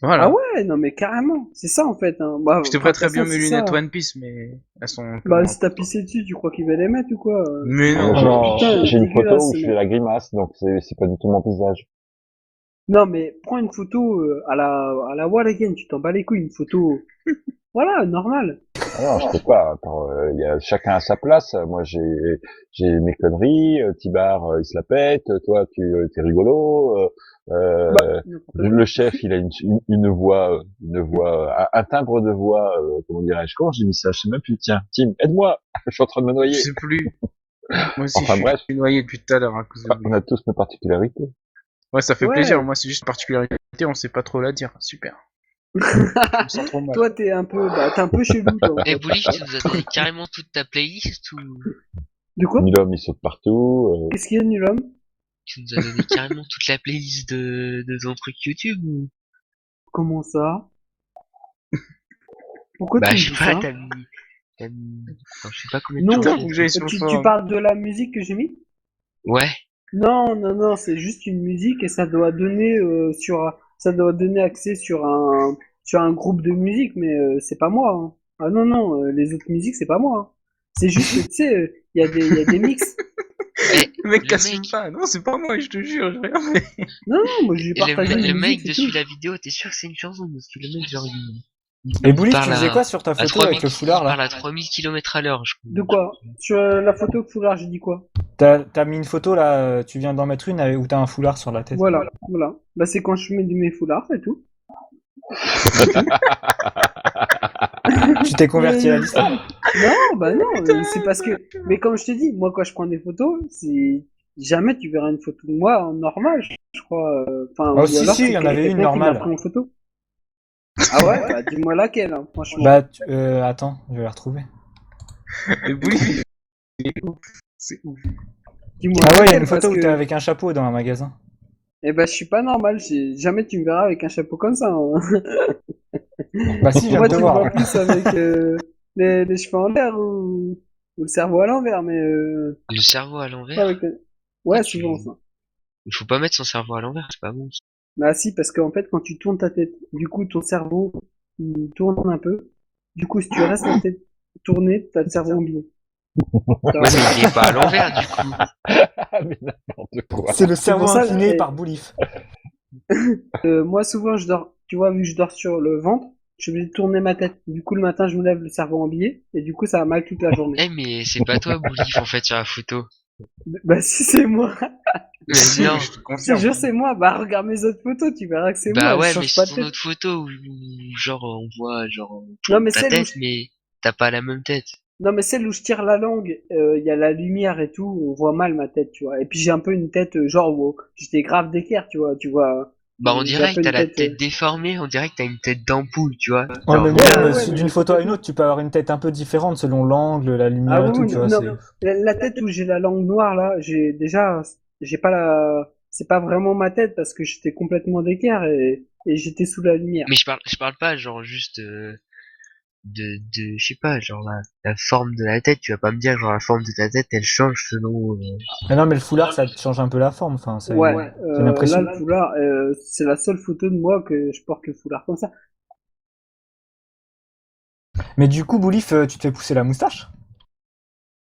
Voilà. Ah ouais, non mais carrément, c'est ça en fait. Hein. Bah, Je te prêterais de toute bien façon, mes c'est lunettes ça. One Piece, mais elles sont. Bah comment- si t'as pissé dessus, tu crois qu'il va les mettre ou quoi? Mais Ah, non. mais Alors, Putain, j'ai une photo dégueulasse où ce je mec. fais la grimace, donc c'est pas du tout mon visage. Non mais prends une photo à la wall again, tu t'en bats les couilles, une photo. Voilà, normal. Ah non, je peux pas. Attends, chacun à sa place. Moi, j'ai mes conneries. Tibar, il se la pète. Toi, t'es rigolo. Bah, n'importe quoi. Le chef, il a une voix, un timbre de voix. Comment dirais-je? Comment j'ai mis ça? Je sais même plus. Tiens, Tim, aide-moi. Je suis en train de me Je noyer. sais plus. Moi aussi, Enfin je bref, suis noyé depuis tout à l'heure à cause de on lui. a tous nos particularités. Ouais, ça fait Ouais. plaisir. Moi, c'est juste une particularité, on sait pas trop la dire. Super. Je me sens trop mal. Toi t'es un peu, bah t'es un peu chelou toi. En Eh fait. Bullish, tu nous as donné carrément toute ta playlist ou De quoi? Nilom, il saute partout. Qu'est-ce qu'il y a, nul homme? tu nous as donné carrément toute la playlist de ton truc YouTube ou... Comment ça? Pourquoi Bah tu me je sais dis pas, ça? Attends, je sais pas combien de Non, temps. Putain, faut que j'aille sur le tu forum. parles de la musique que j'ai mis? Ouais. Non, non, non, c'est juste une musique et ça doit donner accès sur un groupe de musique, mais c'est pas moi. Hein. Ah non, non, les autres musiques, c'est pas moi. Hein. C'est juste que, tu sais, il y a des mix. Eh, Le mec le t'assume mec- pas. Non, c'est pas moi, je te jure, j'ai rien fait. Non, non, moi j'ai partagé le une mec musique, c'est dessus tout. la vidéo, t'es sûr que c'est une chanson parce que le mec genre Et Bullish, tu parle faisais à, quoi sur ta à photo 3000 avec le foulard il parle là? à 3000 km à l'heure, je De crois. quoi? Sur la photo de foulard, j'ai dit quoi? T'as mis une photo là, tu viens d'en mettre une où t'as un foulard sur la tête. Voilà, voilà. Bah c'est quand je mets mes foulards, c'est tout. Tu t'es converti à l'islam? Non, bah non, c'est parce que. Mais comme je te dis, moi quand je prends des photos, c'est jamais tu verras une photo de moi en normal, je crois. Enfin, Oh ou si alors si, il c'est y en avait une quelqu'un qui m'a normale. pris en photo. Ah ouais, bah dis-moi laquelle, hein, franchement. Bah attends, je vais la retrouver. Et Bully, c'est ouf. C'est ouf. Dis-moi Ah ouais, il y a laquelle, une photo parce où t'es que. avec un chapeau dans un magasin. Eh ben, je suis pas normal. Jamais tu me verras avec un chapeau comme ça. Hein. Bah si, je viens Moi, de te tu me vois voir. plus avec les cheveux en l'air ou le cerveau à l'envers, mais Le cerveau à pas l'envers. avec. Pourquoi Ouais, tu... souvent ça. Il faut pas mettre son cerveau à l'envers, c'est pas bon. Bah si, parce qu'en fait, quand tu tournes ta tête, du coup, ton cerveau il tourne un peu. Du coup, si tu restes la tête tournée, t'as le cerveau embié. Ça Ouais, va. mais il est pas à l'envers du coup. Mais n'importe quoi. C'est le cerveau pour ça, incliné et- par Boulif. Moi, souvent, je dors, tu vois, vu que je dors sur le ventre, je suis obligé de tourner ma tête. Du coup, le matin, je me lève le cerveau embié, et du coup, ça va mal toute la journée. Eh mais c'est pas toi Boulif en fait sur la photo. Bah si c'est moi, Mais Si, non. je te si confirme. je c'est moi, bah regarde mes autres photos, tu verras que c'est Bah moi, ouais, je mais change pas c'est de ton tête. autre photo où genre on voit genre Non mais ta celle où tête mais t'as pas la même tête. non mais celle où je tire la langue, il y a la lumière et tout, on voit mal ma tête, tu vois. Et puis j'ai un peu une tête genre où j'étais grave d'équerre, tu vois. Bah on J'ai un dirait peu que t'as une la tête. tête déformée, on dirait que t'as une tête d'ampoule, tu vois. Ouais, Genre, mais Ouais, même ouais, d'une mais photo à une complètement. autre, tu peux avoir une tête un peu différente selon l'angle, la Ah lumière et tout, oui, tu non, vois. non. C'est... La tête où j'ai la langue noire là, j'ai pas c'est pas vraiment ma tête parce que j'étais complètement d'équerre et j'étais sous la lumière. mais je parle pas genre juste je sais pas, genre la forme de la tête, tu vas pas me dire genre la forme de ta tête elle change selon Mais non, mais le foulard, ça te change un peu la forme. Enfin, Ouais, c'est une là impression. le foulard, c'est la seule photo de moi que je porte le foulard comme ça. Mais du coup, Boulif, tu te fais pousser la moustache?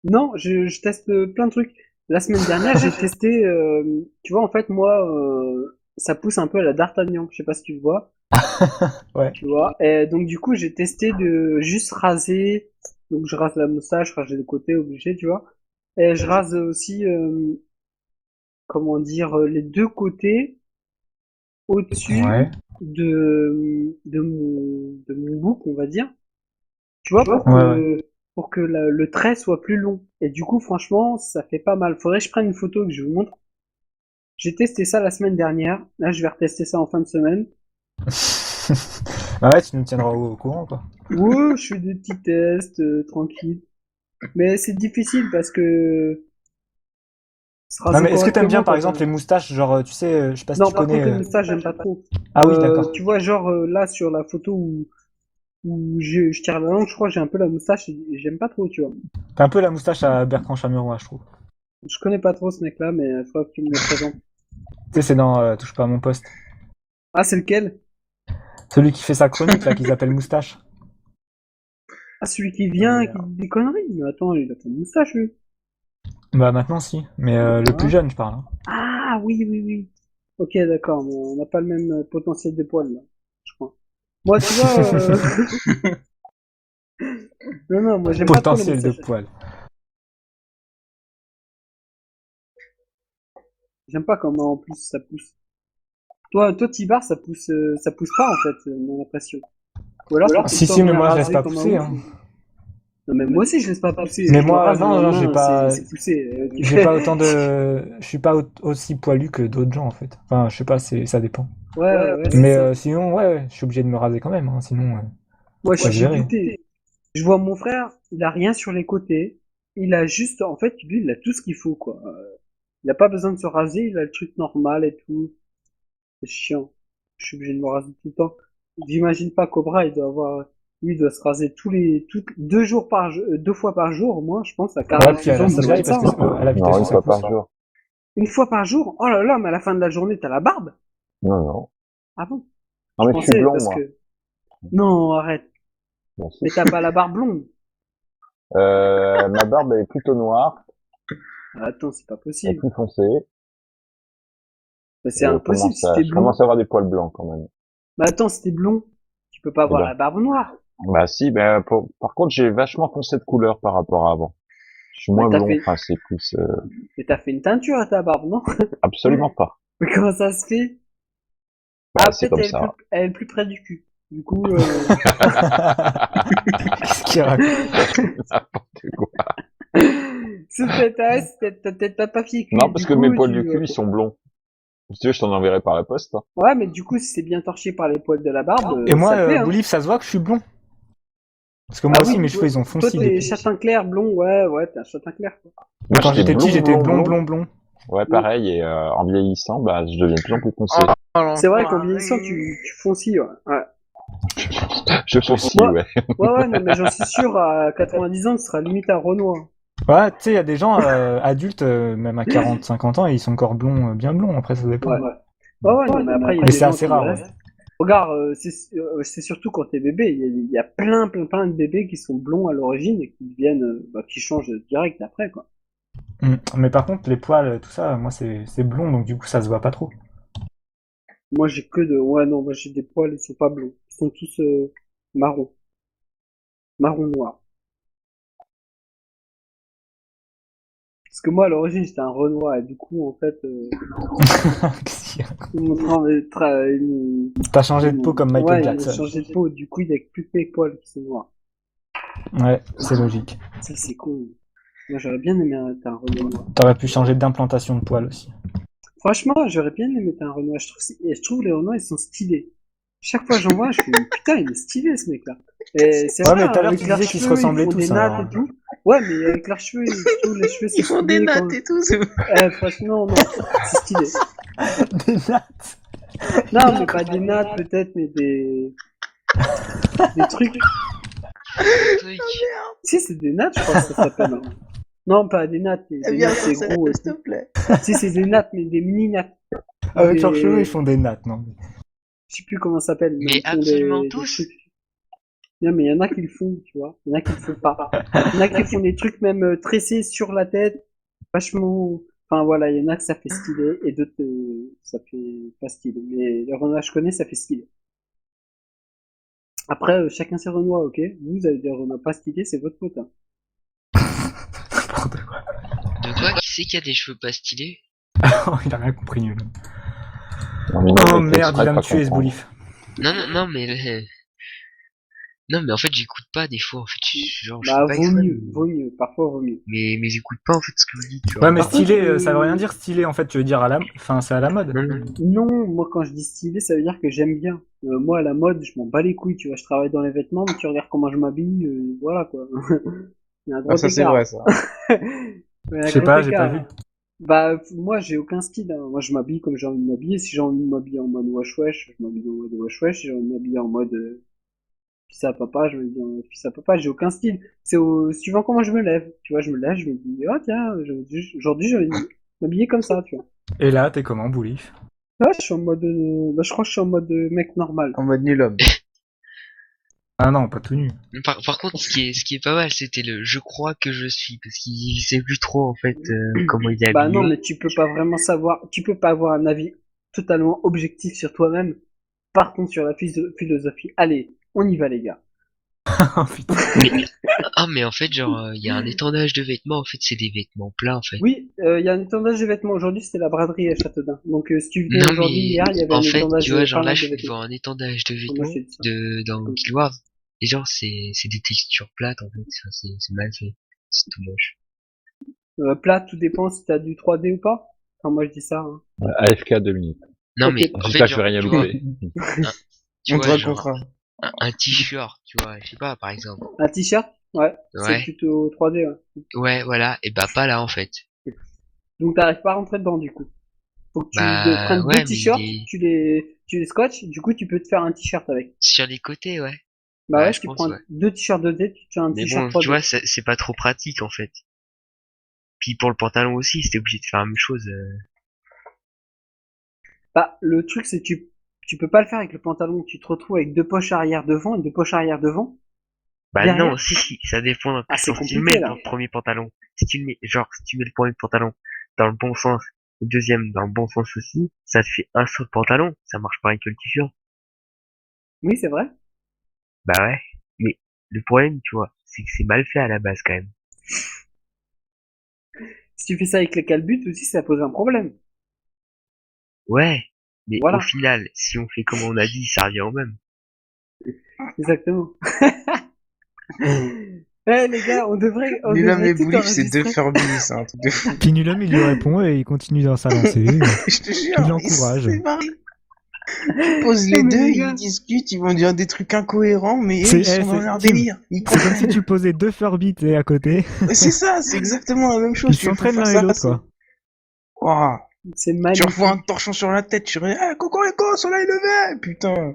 Non, je teste plein de trucs. La semaine dernière, j'ai testé, tu vois, en fait, moi, ça pousse un peu à la D'Artagnan, je sais pas si tu le vois, Ouais. tu vois. Et donc, du coup, j'ai testé de juste raser, donc je rase la moustache, je rase les côtés, obligé, tu vois. Et je rase aussi, comment dire, les deux côtés au-dessus Ouais. de mon bouc, on va dire. Tu vois, Ouais. pour que le trait soit plus long. Et du coup, franchement, ça fait pas mal. Faudrait que je prenne une photo que je vous montre. J'ai testé ça la semaine dernière. Là, je vais retester ça en fin de semaine. Bah ouais, tu nous tiendras au courant, quoi. Ouais, je fais des petits tests, tranquilles. Mais c'est difficile parce que se Non, raser mais est-ce que t'aimes bien, correctement par quand exemple, les moustaches, genre, tu sais, je sais pas si Non, tu par connais. contre, les moustaches, j'aime pas trop. Ah oui, d'accord. Tu vois, genre, là, sur la photo où je tire la langue, je crois que j'ai un peu la moustache et j'aime pas trop, tu vois. T'as un peu la moustache à Bertrand Chameroy, je trouve. Je connais pas trop ce mec-là, mais il faudra que tu me le présentes. Tu sais, c'est dans Touche pas à mon poste. Ah, c'est lequel? Celui qui fait sa chronique, là, qu'ils appellent Moustache. Ah, celui qui vient, qui dit des conneries. Mais attends, il a pas de moustache, lui. Bah maintenant si, mais le plus jeune je parle. Hein. Ah, oui, oui, oui. Ok, d'accord, mais on n'a pas le même potentiel de poils, là, je crois. Moi, tu vois, non, non, moi, j'aime pas trop les Potentiel de moustaches. poil. J'aime pas comment, en plus, ça pousse. Toi, Tibar, ça pousse pas, en fait, mon impression. Ou alors, t'es tout Si le temps si, mais bien moi je laisse rasé pas comme un pousser. ouf. Hein. Non, mais moi aussi, je laisse pas pousser. Mais Je me moi rase le non non, j'ai lendemain, pas, c'est poussé. j'ai pas autant de, je suis pas aussi poilu que d'autres gens en fait. Enfin je sais pas, ça dépend. Ouais, ouais, c'est Mais ça. sinon ouais, je suis obligé de me raser quand même. Hein, sinon Moi, ça se j'ai verrait. goûté. Je vois mon frère, il a rien sur les côtés. Il a juste, en fait, lui, il a tout ce qu'il faut, quoi. Il a pas besoin de se raser, il a le truc normal et tout. C'est chiant. Je suis obligé de me raser tout le temps. J'imagine pas Cobra, lui, il doit se raser deux jours deux fois par jour, au moins, je pense, à Ouais puis 42 elle a ans, ça doit cisaille être ça, parce que hein. à la vitesse Non, où une ça fois par pousse. jour. Une fois par jour? Oh là là, mais à la fin de la journée, t'as la barbe? Non, non. Ah bon? Non, Je mais je suis pensais, blond, parce moi. que... Non, arrête. Bon, si. Mais t'as pas la barbe blonde. Ma barbe elle est plutôt noire, Attends, c'est pas elle est possible. plus foncée, Mais et c'est impossible si t'es je blond. commence à avoir des poils blancs quand même. Mais attends, si t'es blond, tu peux pas Eh avoir ben, la barbe noire. bah si, ben, par contre, j'ai vachement foncé de couleur par rapport à avant. Je suis Mais moins blond, enfin, c'est plus, t'as fait une teinture à ta barbe, non? absolument pas. Mais comment ça se fait? Bah, Ah, c'est peut-être comme ça. elle est plus près du cul. Du coup, Qu'est-ce qu'il raconte? N'importe quoi. c'est peut-être, t'as peut-être pas papier cul. Non, Du parce que mes coup, poils du cul, ils sont blonds. Si tu veux, je t'en enverrai par la poste, hein. ouais, mais du coup, si c'est bien torché par les poils de la barbe, Et moi ça le fait, hein. Boulif ça se voit que je suis blond. Parce que moi Ah aussi oui, mes cheveux ils ont toi, foncé t'es depuis. châtain clair, blond, ouais, ouais, t'es un châtain clair, quoi. Mais Moi, quand j'étais j'étais petit, blond, j'étais blond, blond. blond. Ouais, pareil, et en vieillissant, bah, je deviens de plus en plus foncé. C'est vrai qu'en vieillissant, tu foncis, ouais. Ouais. Je foncille, Moi, ouais. ouais, non, mais j'en suis sûr, à 90 ans, tu seras limite un Renoir. Ouais, tu sais, il y a des gens adultes, même à 40, 50 ans, ils sont encore blonds, bien blonds, après ça dépend. Ouais. Ouais, ouais, non, mais après, il y a Mais des c'est gens assez qui rare, restent. ouais. Regarde, c'est surtout quand t'es bébé. Il y a plein de bébés qui sont blonds à l'origine et qui deviennent, qui changent direct après, quoi. Mais par contre, les poils, tout ça, moi c'est blond, donc du coup ça se voit pas trop. Moi, ouais, non, moi, j'ai des poils, ils sont pas blonds. Ils sont tous, marron. Marron noir. Parce que moi, à l'origine, j'étais un Renoir et du coup, en fait, Qu'est-ce qu'il y a ils m'ont T'as changé de peau comme Michael ouais, ils m'ont Jackson. changé de peau. Du coup, il y a que plus que mes poils qui sont noirs. Ouais, c'est logique. Ça, c'est con. Moi, j'aurais bien aimé être un Renoir. T'aurais pu changer d'implantation de poils aussi. Franchement, j'aurais bien aimé être un Renoir. Je trouve les Renoirs, ils sont stylés. Chaque fois que j'en vois, je me dis, putain, il est stylé, ce mec-là. Et c'est Ouais, vrai, mais tout à l'heure, avec tu leurs disais qu'ils se cheveux, ils ressemblaient font des tous, hein, nattes alors. et tout. Ouais, mais avec leurs cheveux, je trouve les cheveux, c'est Ils font des stylé nattes et tout, c'est... franchement, non, c'est stylé. Des nattes. Non, mais pas des nattes, peut-être, mais des trucs. Truc. Si, c'est des nattes, je crois que ça s'appelle. Hein. Non, pas des nattes, des Viens nattes, c'est sur gros et scène, s'il tout. te plaît. Si, c'est des nattes, mais des mini nattes. Avec leurs Des- cheveux, ils font des nattes, non. Je sais plus comment ça s'appelle, Mais ils font absolument des tous. trucs. Non, mais il y en a qui le font, tu vois. Il y en a qui le font pas. Il y en a qui font des trucs même tressés sur la tête. Vachement. Enfin voilà, il y en a que ça fait stylé et d'autres ça fait pas stylé. Mais les Renois que je connais, ça fait stylé. Après, chacun ses Renois, ok? Vous avez des Renois pas stylés, c'est votre faute. Hein. N'importe quoi. De quoi? Qui c'est qui a des cheveux pas stylés? Oh, il a rien compris, nul. Non, mais Oh il fait merde, exprès il va de me pas tuer ce comprendre. boulif. Non, mais non, mais en fait, j'écoute pas des fois. En fait, genre, je Bah, fais pas exprès. vaut mieux, parfois vaut mieux. Mais j'écoute pas en fait ce que vous dites. Tu vois. Ouais, mais Par contre, stylé, ça veut rien dire stylé, en fait, tu veux dire enfin, c'est à la mode. Non. Non, moi quand je dis stylé, ça veut dire que j'aime bien. Moi, à la mode, je m'en bats les couilles, tu vois. Je travaille dans les vêtements, mais tu regardes comment je m'habille, voilà quoi. Il y a un gros Ah, ça, c'est écart. vrai, ça. Il y a un Je sais gros pas, j'ai écart. pas vu. Bah, moi, j'ai aucun style. Hein. Moi, je m'habille comme j'ai envie de m'habiller. Si j'ai envie de m'habiller en mode wesh wesh, je m'habille en mode wesh wesh. Si j'ai envie de m'habiller en mode fils à papa, je m'habille en fils à papa. J'ai aucun style. C'est suivant comment je me lève. Tu vois, je me lève, je me dis, oh tiens, aujourd'hui, j'ai envie de m'habiller comme ça, tu vois. Et là, t'es comment, boulif? Ouais, je suis en mode. Bah, je crois que je suis en mode mec normal. En mode nul homme. Ah non, pas tout nu. Par contre, ce qui est pas mal, c'était le je crois que je suis, parce qu'il sait plus trop, en fait, comment il est Bah non, habillé. mais tu peux pas vraiment savoir. Tu peux pas avoir un avis totalement objectif sur toi-même. Partons sur la philosophie. Allez, on y va, les gars. Oh, putain. Mais, mais en fait, genre, il y a un étendage de vêtements, en fait, c'est des vêtements plats, en fait. Oui, il y a un étendage de vêtements. Aujourd'hui, c'était la braderie à Châteaudun. Donc, si tu venais Non, aujourd'hui, mais, hier, il y avait en un fait, étendage tu vois, genre pas là, mal je de suis vêtements. devant un étendage de Moi, vêtements je t'ai dit ça. dans Comme ça. Guild Wars. Et genre, c'est des textures plates, en fait, ça, c'est mal fait. C'est tout moche. Plat, tout dépend si t'as du 3D ou pas. Enfin, moi, je dis ça. Hein. AFK 2 minutes. Non, Ok. mais, en J'espère fait, que je vais rien tu vois, louper. tu On vois, te genre, racontera. un t-shirt, tu vois, je sais pas, par exemple. Un t-shirt, ouais, c'est Ouais, plutôt 3D. Ouais. ouais, voilà, et bah, pas là, en fait. Donc, t'arrives pas à rentrer dedans, du coup. Faut que tu Bah, prennes deux ouais, mais il t-shirts, est tu les scotches, du coup, tu peux te faire un t-shirt avec. sur les côtés, ouais. Bah Ouais, ouais, je tu pense, prends ouais. deux t-shirts 2D, tu te fais un Mais t-shirt bon, tu 3D. vois, c'est pas trop pratique, en fait. Puis pour le pantalon aussi, c'était obligé de faire la même chose. Bah, le truc, c'est que tu peux pas le faire avec le pantalon. Tu te retrouves avec deux poches arrière devant et deux poches arrière devant. Bah non, Derrière, si, ça dépend dans ah, quel c'est sens tu le mets, compliqué, là. ton premier pantalon. Si tu le mets, genre, si tu mets le premier pantalon dans le bon sens, le deuxième dans le bon sens aussi, ça te fait un seul pantalon, ça marche pareil que le t-shirt. Oui, c'est vrai. Bah ouais, mais le problème, tu vois, c'est que c'est mal fait à la base quand même. Si tu fais ça avec les calbutes aussi, ça pose un problème. Ouais, mais au Voilà, final, si on fait comme on a dit, ça revient au même. exactement. Eh les gars, on Nul homme devrait et tout Boulif, c'est deux enregistrer. Furby, c'est un truc de fou. Puis Nulhomme, il lui répond et il continue dans sa lancée. Je te Il jure, l'encourage. c'est pareil. Tu poses Eh, les mais deux, les ils gars, discutent, ils vont dire des trucs incohérents, mais eux, C'est ils sont dans c'est leur Tim, délire. Ils c'est comme si comprennent. tu posais deux Furby tu sais, à côté. C'est ça, c'est exactement la même Ils chose. Tu fais s'entraînent l'un face et à l'autre, face. quoi. Ouah. c'est Tu revois un magnifique. torchon sur la tête, tu dis, ah, cocorico, soleil levé, putain.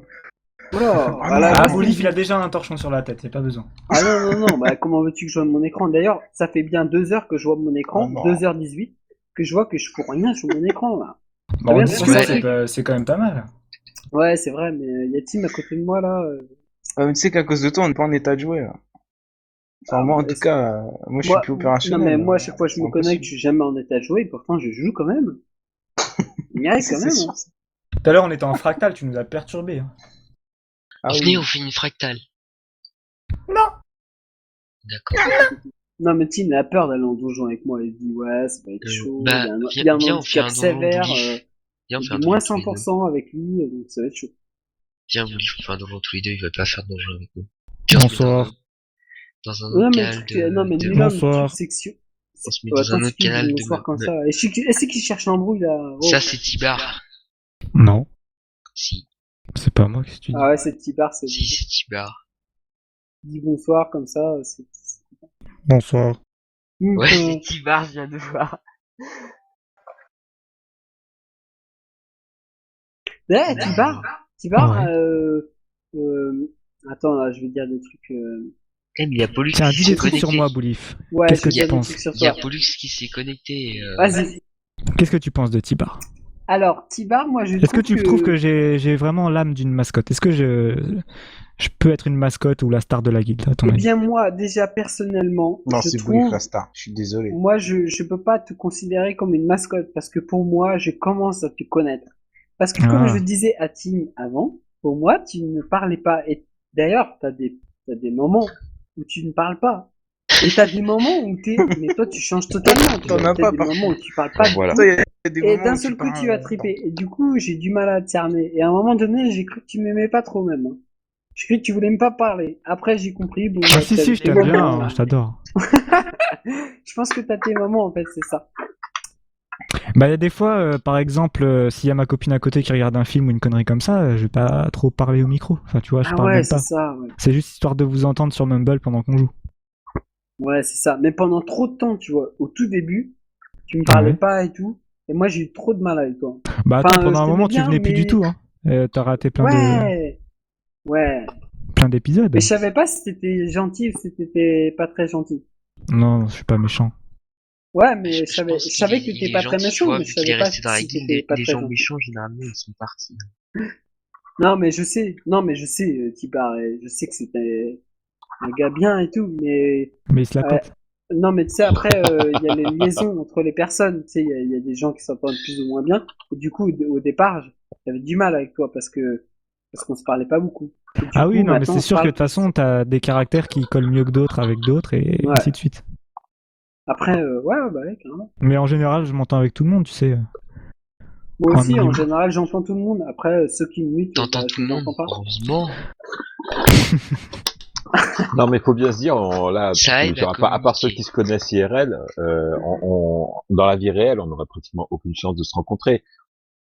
Oula, Ah voilà, non. Ah, là, c'est Bolif, il a limite. déjà un torchon sur la tête, y a pas besoin. Ah non, non, non, bah comment veux-tu que je vois mon écran? D'ailleurs, ça fait bien 2 heures que je vois mon Ah écran, non. 2h18, que je vois que je fous rien sur mon écran, là. Bon, T'as on bien discute, trouvé un Ouais, truc? c'est quand même pas mal. Ouais, c'est vrai, mais y a Tim à côté de moi, là. Mais tu sais qu'à cause de toi, on n'est pas en état de jouer, là. Enfin, Ah, moi, en bah, tout cas, moi, je suis plus non, mais opérationnel. moi, à chaque fois que je C'est me connecte, impossible. je suis jamais en état de jouer, et pourtant, je joue quand même. Il y arrive quand C'est même, sûr. hein. Tout à l'heure, on était en fractal, tu nous as perturbé. Hein. Ah venez, oui. on fait une fractale. Non. D'accord. Non, mais Tim, il a peur d'aller en donjon avec moi. Il dit, ouais, ça va être chaud. Bah, Il y a un viens, on fait handicap un donjon sévère. boulif. Viens, on Il fait dit un moins donjon tous les deux. 100% avec lui, donc ça va être chaud. Viens, boulif, on fait un donjon tous les deux, il va pas faire de donjon avec nous. Puis on se met Bonsoir. dans un Non, autre mais le canal truc, non, mais de nul homme, le truc, Bonsoir. c'est que on se met Ouais, dans attends, un si autre tu dis canal de bonsoir comme ça. Et c'est qui cherche l'embrouille, là? Oh. Ça, c'est Tibar. Non, Si. c'est pas moi, qu'est-ce que tu dis? Ah ouais, c'est Tibar, c'est Si, c'est Tibar. dit bonsoir comme ça. Bonsoir. Ouais, c'est Tibar, je viens de voir. Eh, Tibar, Ouais. attends, là, je vais dire des trucs, Eh, mais il y a Pollux Tiens, qui dis s'est des trucs sur connecté. moi, Boulif. ouais, Qu'est-ce je que vais tu dire des penses? trucs sur Il y a toi. Pollux qui s'est connecté. Vas-y. Qu'est-ce que tu penses de Tibar? Alors, Tibar, moi, je Est-ce que trouve tu trouves que j'ai vraiment l'âme d'une mascotte? Est-ce que je peux être une mascotte ou la star de la guilde, à ton Eh avis? bien, moi, déjà, personnellement, Non, je c'est Boulif trouve, la star. Je suis désolé. moi, je peux pas te considérer comme une mascotte, parce que pour moi, je commence à te connaître. Parce que, comme je Ah. disais à Tim avant, pour moi, tu ne parlais pas. Et d'ailleurs, t'as des moments où tu ne parles pas. Et t'as des moments où mais toi, tu changes totalement. Tu T'en vois. as T'as pas, des par moments où tu parles pas du Voilà. tout. Toi, il y a des Et moments d'un où seul tu coup, tu vas parles. triper. Et du coup, j'ai du mal à te cerner. Et à un moment donné, j'ai cru que tu m'aimais pas trop, même. Hein. J'ai cru que tu voulais même pas parler. Après, j'ai compris. Bon, Ah bah, si, t'as si, je tes t'aime bien, moments. hein, je t'adore. Je pense que t'as tes moments, en fait, c'est ça. Bah, il y a des fois, par exemple, s'il y a ma copine à côté qui regarde un film ou une connerie comme ça, je vais pas trop parler au micro. Enfin, tu vois, je Ah parle ouais, même c'est pas. ça, ouais. C'est juste histoire de vous entendre sur Mumble pendant qu'on joue. Ouais, c'est ça. Mais pendant trop de temps, tu vois, au tout début, tu me Ah parlais ouais. pas et tout. Et moi, j'ai eu trop de mal avec toi. Bah attends, Enfin, pendant je un t'aimais moment, tu bien, venais plus du mais... tout, hein. T'as raté Ouais, ouais. plein d'épisodes. Mais je savais pas si t'étais gentil ou si t'étais pas très gentil. Non, je suis pas méchant. Ouais, mais Je pense je qu'il savais est, que t'étais il est pas très gentil, tu méchant, vois, mais vu je qu'il est savais pas resté dans la si guilde, t'étais pas les très gens gentil. méchants, généralement, ils sont partis. Non, mais je sais. Non, mais je sais, Tibar, et je sais que c'était un gars bien et tout, mais Mais il se la euh, cope. non, mais tu sais, après, il y a les liaisons entre les personnes. Tu sais, il y a des gens qui s'entendent plus ou moins bien. Et du coup, au départ, j'avais du mal avec toi parce qu'on se parlait pas beaucoup. Et du Ah oui, coup, non, mais maintenant, c'est on se sûr que de parle toute plus. façon, t'as des caractères qui collent mieux que d'autres avec d'autres et Ouais. ainsi de suite. Après, ouais, bah ouais, carrément. Mais en général, je m'entends avec tout le monde, tu sais, Moi un aussi, en minimum. général, j'entends tout le monde. Après, ceux qui me mutent, T'entends bah, tout je le les monde, entends pas. heureusement. Non, mais il faut bien se dire, là, Ça aide à genre, à part ceux communiquer. qui se connaissent IRL, dans la vie réelle, on n'aurait pratiquement aucune chance de se rencontrer.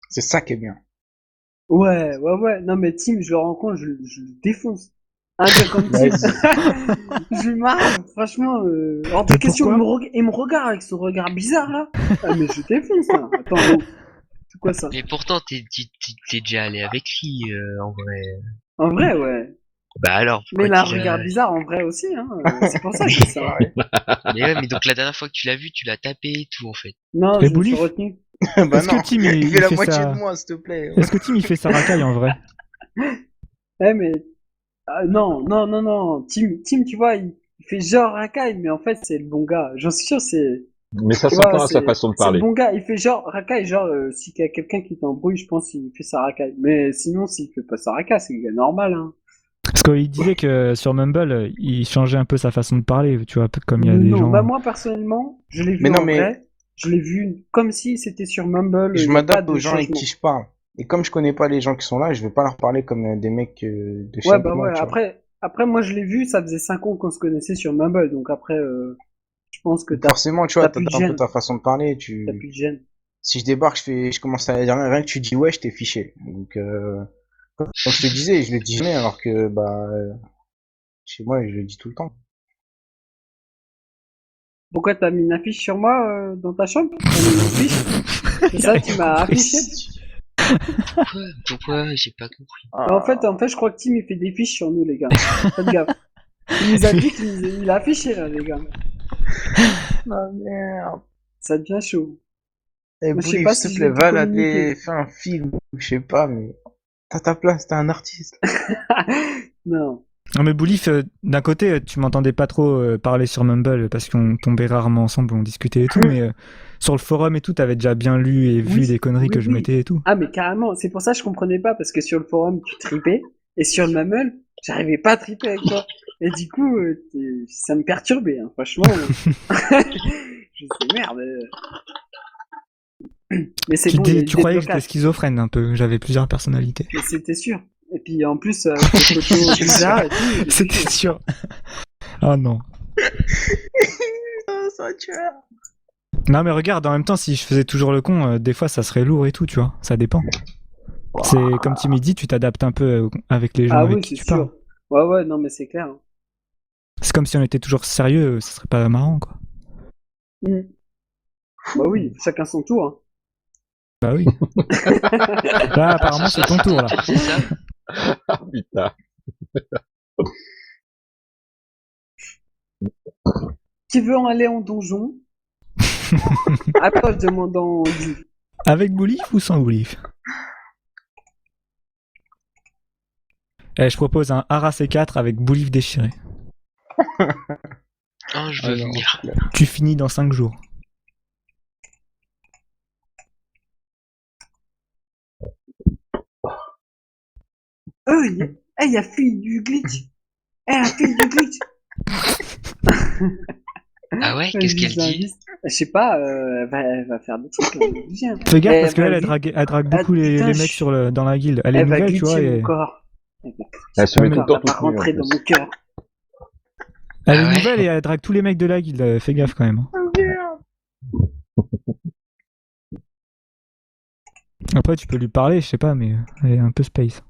C'est ça qui est bien. Ouais, ouais, ouais. Non, mais Tim, je le rencontre, je le défonce. Un gars comme Tim, Vas-y. je lui marre, franchement. Hors de Mais question, pourquoi? il me regarde avec ce regard bizarre là. Ah, mais je défonce là. Attends, oh, c'est quoi ça? Mais pourtant, t'es déjà allé avec lui, en vrai. En vrai, ouais. Bah alors, Mais pourquoi il a un tu regard l'as... bizarre en vrai aussi, hein. C'est pour ça que je dis ça. Pareil. Mais ouais, mais donc la dernière fois que tu l'as vu, tu l'as tapé et tout, en fait. Non, Et je me suis Boulif? retenu. Bah Est-ce que non, Tim, il fait il la fait moitié de sa... moi, s'il te plaît. Est-ce que Tim, il fait sa racaille en vrai? Eh, mais non, non, non, non. Tim, tu vois, il fait genre racaille, mais en fait, c'est le bon gars. J'en suis sûr, c'est. Mais ça Tu vois, s'entend à sa façon de c'est le parler. bon gars. Il fait genre racaille, genre si y a quelqu'un qui t'embrouille, je pense qu'il fait sa racaille. Mais sinon, s'il fait pas sa racaille, c'est le gars normal, hein. Parce qu'il disait que sur Mumble, il changeait un peu sa façon de parler, tu vois, comme il y a des Non, bah gens... moi personnellement, je l'ai vu Mais non, en mais vrai. Je l'ai vu comme si c'était sur Mumble. je Il n'y a pas m'adapte aux de gens avec changement. qui je parle. Et comme je connais pas les gens qui sont là, je vais pas leur parler comme des mecs de chez Ouais, bah moi, ouais. tu vois. Après, moi je l'ai vu. Ça faisait 5 ans qu'on se connaissait sur Mumble. Donc après, je pense que Donc forcément, tu vois, t'as t'as plus de un peu gêne. ta façon de parler. T'as plus de gêne. Si je débarque, je commence à dire rien que tu dis ouais, je t'ai fiché. Donc, comme je te disais, je le dis jamais, alors que, bah, chez moi, je le dis tout le temps. Pourquoi t'as mis une affiche sur moi dans ta chambre? T'as mis une affiche? C'est Il a ça, rien tu m'as compris. affiché? Pourquoi? J'ai pas compris. Bah, en fait, je crois que Tim il fait des fiches sur nous, les gars. Faites gaffe. Il nous a dit il a affiché là, les gars. Ah merde. Ça devient chaud. Eh, Moi, je sais Bouli, pas s'il si te je vais plaît, te va là, communiquer. fais un film, je sais pas, mais t'as ta place, t'es un artiste. Non. Non mais Boulif, d'un côté, tu m'entendais pas trop parler sur Mumble parce qu'on tombait rarement ensemble, on discutait et tout, mais sur le forum et tout, t'avais déjà bien lu et vu des Oui, conneries oui, que je oui. mettais et tout. Ah, mais carrément. C'est pour ça que je comprenais pas parce que sur le forum tu tripais et sur le Mamel, j'arrivais pas à triper avec toi. Et du coup, ça me perturbait, hein, franchement. Je me disais merde. Mais c'est bon, il y a eu Tu des croyais que j'étais blocages. schizophrène un peu, j'avais plusieurs personnalités. Mais c'était sûr. Et puis en plus, avec les photos C'est sûr. bizarres et tout, j'ai C'était flippé. sûr. Ah non. Ah, ça va tuer. Non mais regarde, en même temps, si je faisais toujours le con, des fois ça serait lourd et tout, tu vois, ça dépend. C'est comme tu m'as dit, tu t'adaptes un peu avec les gens Ah avec oui, qui c'est tu parles. sûr. Ouais, ouais, non, mais c'est clair, hein. C'est comme si on était toujours sérieux, ça serait pas marrant quoi. Mm. Bah oui, chacun son tour, hein. Bah oui. Là apparemment Ce c'est soir, ton tour là. c'est ça? Ah, putain. Qui veut en aller en donjon? Attends, je demande en Guy. Avec Boulif ou sans Boulif? Je propose un Hara C4 avec Boulif déchiré. Oh, je veux Alors, venir. Tu finis dans 5 jours. Il y a fille du glitch. La fille du glitch. Ah ouais, qu'est-ce Vas-y, qu'elle je dit? l'invite. Je sais pas, elle va faire des trucs, là. Viens. Fais gaffe Eh, parce qu'elle vas-y. elle drague Ah, beaucoup putain, les mecs dans la guilde. Elle est elle va nouvelle, tu vois, glitcher mon et... corps. Elle va Elle se glitcher met mon tout le corps. temps Elle va toute nue en rentrer dans plus. mon cœur. Elle Ah est ouais? nouvelle et elle drague tous les mecs de la guilde. Fais gaffe quand même. Après tu peux lui parler, je sais pas, mais elle est un peu space.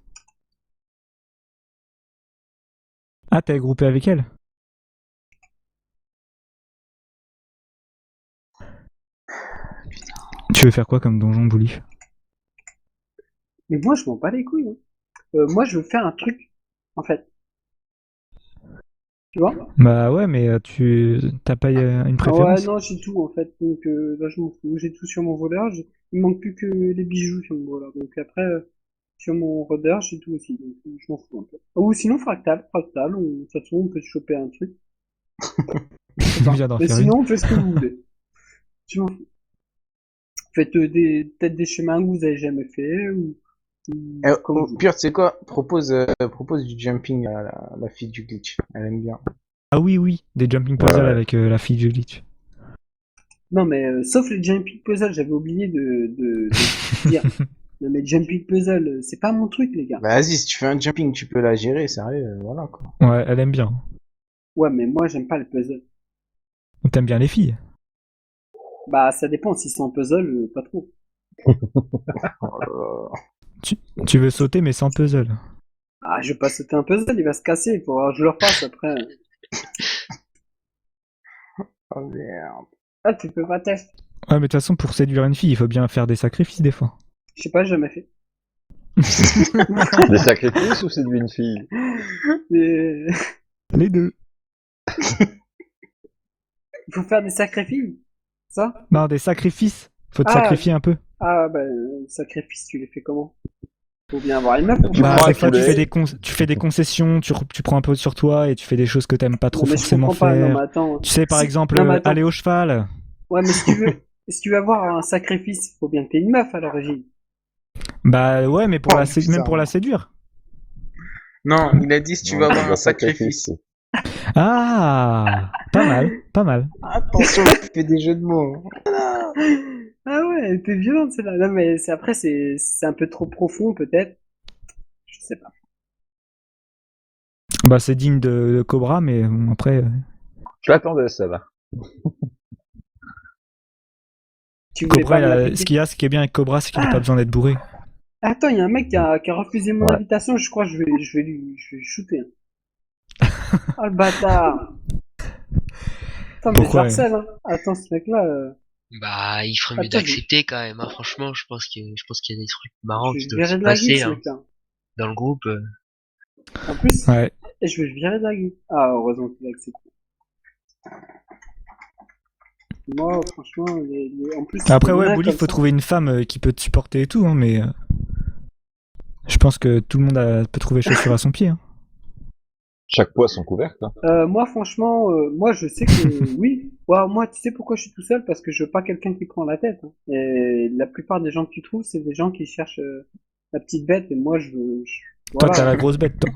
Ah, t'es groupé avec elle? Tu veux faire quoi comme donjon, Boulif? Mais moi, je m'en bats les couilles, hein. Moi, je veux faire un truc, en fait. Tu vois? Bah ouais, mais tu t'as pas une Ouais, préférence? non, j'ai tout en fait. Donc là, je m'en fous. J'ai tout sur mon voleur. Il manque plus que les bijoux sur mon voleur. Donc après, sur mon rôdeur, j'ai tout aussi. Donc je m'en fous un peu. Ou sinon, fractal. Fractal, de toute façon, on peut se choper un truc. Je sais Il pas. vient d'en Mais faire une. sinon, on fait ce que vous voulez. Je m'en fous. Faites peut-être des chemins que vous avez jamais fait ou comme Au vous voulez. pire, tu sais quoi? Propose du jumping à la fille du glitch. Elle aime bien. Ah oui, oui, des jumping Ouais, puzzles ouais. avec la fille de Glitch. Non, mais sauf les jumping puzzle, j'avais oublié de dire. Non, mais jumping puzzle, c'est pas mon truc, les gars. Bah, vas-y, si tu fais un jumping, tu peux la gérer, sérieux, voilà quoi. Ouais, elle aime bien. Ouais, mais moi, j'aime pas les puzzles. Donc t'aimes bien les filles. Bah, ça dépend. S'ils sont en puzzle, pas trop. Oh là là. Tu, tu veux sauter mais sans puzzle. Ah, je vais pas sauter un puzzle, il va se casser. Il faudra que je le refasse après. Oh merde. Ah, tu peux pas tester. Ouais, mais de toute façon, pour séduire une fille, il faut bien faire des sacrifices des fois. Je sais pas, j'ai jamais fait. Des sacrifices ou c'est une fille? Mais... Les deux. Il faut faire des sacrifices. Ça? Non, des sacrifices. Faut te Ah, sacrifier un peu. ah, bah, sacrifice, tu les fais comment? Faut bien avoir une meuf pour Tu faire Bah, prends un un des fois, poulet. tu fais des concessions, tu prends un peu sur toi et tu fais des choses que t'aimes pas trop Non, mais je forcément comprends pas. Non, mais faire. attends. Tu sais, par exemple, Non, mais attends. aller au cheval. Ouais, mais si tu veux avoir un sacrifice, faut bien que t'aies une meuf à l'origine. Bah ouais, mais pour Oh, même putain. pour la séduire. Non, il a dit si tu veux Non, avoir c'est un un sacrifice. Ah, pas mal, pas mal. Attention, tu fais des jeux de mots. Ah ouais, elle était violente celle-là. Non, mais après, c'est un peu trop profond, peut-être. Je sais pas. Bah c'est digne de Cobra, mais bon, après. Je l'attendais, celle-là. Tu voulais Cobra, pas me la ce piquer? qu'il y a, ce qui est bien avec Cobra, c'est qu'il n'a pas besoin d'être bourré. Attends, il y a un mec qui a refusé mon Ouais. invitation. Je crois que je vais le shooter. Hein. Oh le bâtard! Attends, mais je le Pourquoi harcèle, hein. Attends, ce mec-là, Bah, il ferait mieux attends, d'accepter quand même, hein. Franchement, je pense qu'il y a des trucs marrants je vais qui le doivent se virer de la guilde, passer, ce hein, mec-là. dans le groupe. En plus, Ouais. et je vais le virer de la guilde. Ah, heureusement qu'il a accepté. Moi, franchement, en plus, Après, les ouais, nains Bully, comme faut ça. trouver une femme qui peut te supporter et tout, hein, mais je pense que tout le monde peut trouver chaussure à son pied. Hein. Chaque poids son couvercle. Hein. Moi, franchement, moi, je sais que oui. Ouais, moi, tu sais pourquoi je suis tout seul? Parce que je veux pas quelqu'un qui prend la tête. Hein. Et la plupart des gens que tu trouves, c'est des gens qui cherchent la petite bête. Et moi, Toi, t'as voilà. la grosse bête, toi.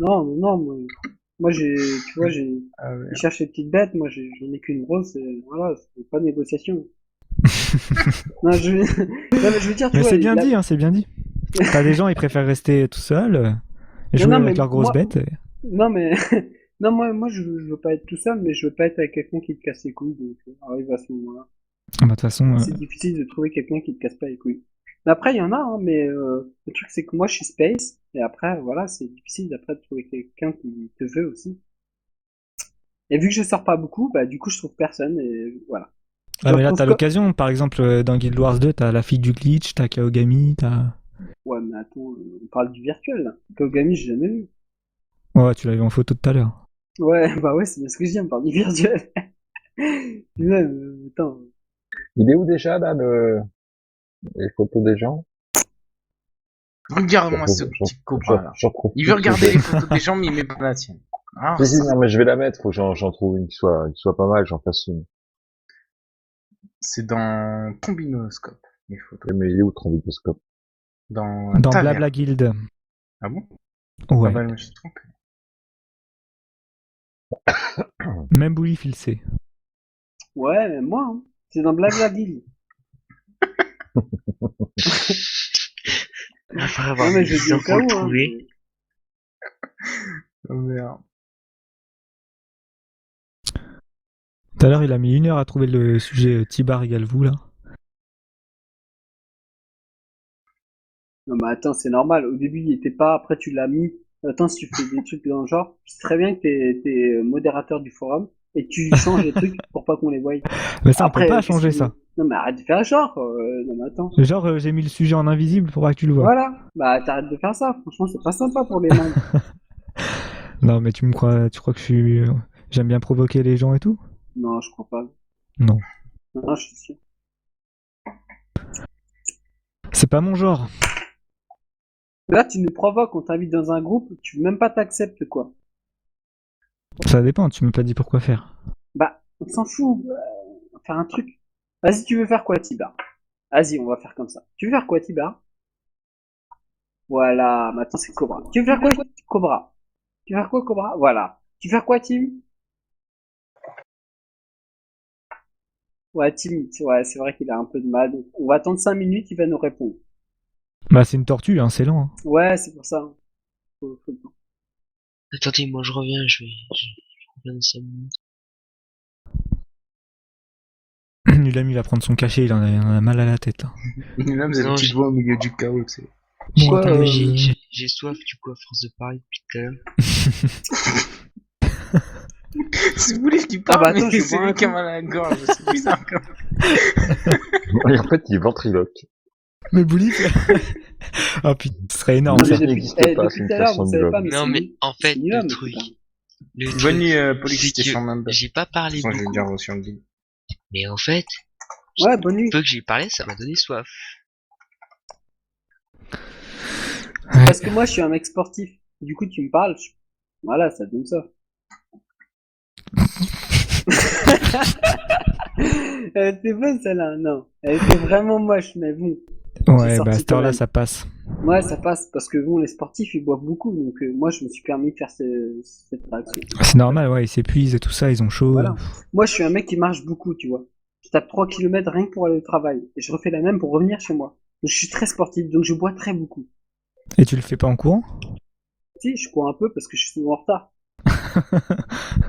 Non, non, moi, tu vois, Ah ouais. ils cherchent les petites bêtes. Moi, j'en ai qu'une grosse. Et voilà, c'est pas de négociation. Non, non, mais je veux dire, tu Mais vois, c'est bien dit, hein, c'est bien dit. T'as des gens, ils préfèrent rester tout seuls, et non, jouer non, avec mais leur grosse moi, bête. non, mais non, moi, je veux pas être tout seul, mais je veux pas être avec quelqu'un qui te casse les couilles. Donc, arrive à ce moment-là. Bah, de toute façon, C'est difficile de trouver quelqu'un qui te casse pas les couilles. Mais après, il y en a, hein, mais le truc, c'est que moi, je suis Space, et après, voilà, c'est difficile d'après de trouver quelqu'un qui te veut aussi. Et vu que je sors pas beaucoup, bah, du coup, je trouve personne, et voilà. Je ah, me mais là, retrouve t'as l'occasion. Par exemple, dans Guild Wars 2, t'as la fille du glitch, t'as Kaogami, t'as. Ouais, mais attends, on parle du virtuel, là. Kogami, j'ai jamais vu. Ouais, tu l'as vu en photo tout à l'heure. Ouais, bah ouais, c'est bien ce que je dis, on parle du virtuel. Puis même, attends. Il est où déjà, là, les photos des gens? Regarde-moi ce Je petit copain là. je retrouve Il plus veut ce que regarder j'ai. les photos des gens, mais il met pas la tienne. Ah, Si, si, non, mais je vais la mettre. Faut que j'en trouve une qui soit pas mal, j'en fasse une. c'est dans Combinoscope, les photos. Mais il est où ton vidéoscope? Dans Dans Taverne. Blabla Guild. Ah bon? Ouais. Ah bah, je me suis trompé. Même Bully il sait. Ouais, mais moi, hein. C'est dans Blabla Guild. Après avoir Non, mais mis je 10 dis ans au cas pour le où, hein. trouver. Oh merde. Tout à l'heure, il a mis 1 heure à trouver le sujet Tibar égale vous, là. Non, mais attends, c'est normal. Au début, il était pas. Après, tu l'as mis. Attends, si tu fais des trucs dans le genre, je sais très bien que t'es modérateur du forum et tu changes les trucs pour pas qu'on les voie. Mais ça, on Après, peut pas qu'est-ce changer que- ça. Non, mais arrête de faire genre. Non, mais attends. Genre, j'ai mis le sujet en invisible pour pas que tu le vois. Voilà. Bah, t'arrêtes de faire ça. Franchement, c'est pas sympa pour les membres. Non, mais tu crois que j'aime bien provoquer les gens et tout? Non, je crois pas. Non. Non, je suis sûr. C'est pas mon genre. Là, tu nous provoques, on t'invite dans un groupe, tu veux même pas t'acceptes, quoi. Ça dépend, tu m'as pas dit pourquoi faire. Bah, on s'en fout. On va faire un truc. Vas-y, tu veux faire quoi, Tibar? Vas-y, on va faire comme ça. Tu veux faire quoi, Tibar? Voilà, maintenant c'est Cobra. Tu veux faire quoi, Cobra? Tu veux faire quoi, Cobra? Voilà. Tu veux faire quoi, Tim? Ouais, Tim, ouais, c'est vrai qu'il a un peu de mal. Donc, on va attendre 5 minutes, il va nous répondre. Bah, c'est une tortue, hein, c'est lent. Hein. Ouais, c'est pour ça. Faut le temps. Attendez, moi je reviens, je reviens dans 5 minutes. Nulam, il va prendre son cachet, il en a mal à la tête. Là. Là, vous avez une Non, petite j'ai- voix au milieu du chaos, tu sais. J'ai Bon, attendez, j'ai soif du coup à force de parler depuis tout à l'heure. C'est vous qui Ah parle, bah attends, mais je c'est bois un lui qui a coup. mal à la gorge. C'est bizarre quand même. Et en fait, il ventriloque. Mais Bouli, oh putain, ce serait énorme Mais ça. Ça n'existe pas, c'est depuis une tout à l'heure, création vous de savez l'homme. pas, mais Non, c'est mais nul. en fait, C'est nul, le mais truc, putain. le truc, Bonne nuit, Police c'est Station que Member. j'ai pas parlé Je vais beaucoup, dire aussi en ligne. mais en fait, Ouais, bonne nuit. peu que j'ai parlé, ça m'a donné soif. Ouais. Parce que moi, je suis un mec sportif. Du coup, tu me parles. Voilà, ça donne ça. Elle était bonne celle-là, non. Elle était vraiment moche, mais bon. Ouais, sorti bah à cette quand heure-là, même. ça passe. Ouais, ça passe parce que bon, les sportifs ils boivent beaucoup, donc moi je me suis permis de faire cette réaction. C'est normal, ouais, ils s'épuisent et tout ça, ils ont chaud. Voilà. Moi, je suis un mec qui marche beaucoup, tu vois. Je tape 3 kilomètres rien que pour aller au travail. Et je refais la même pour revenir chez moi. Donc, je suis très sportif, donc je bois très beaucoup. Et tu le fais pas en courant? Si, je cours un peu parce que je suis souvent en retard.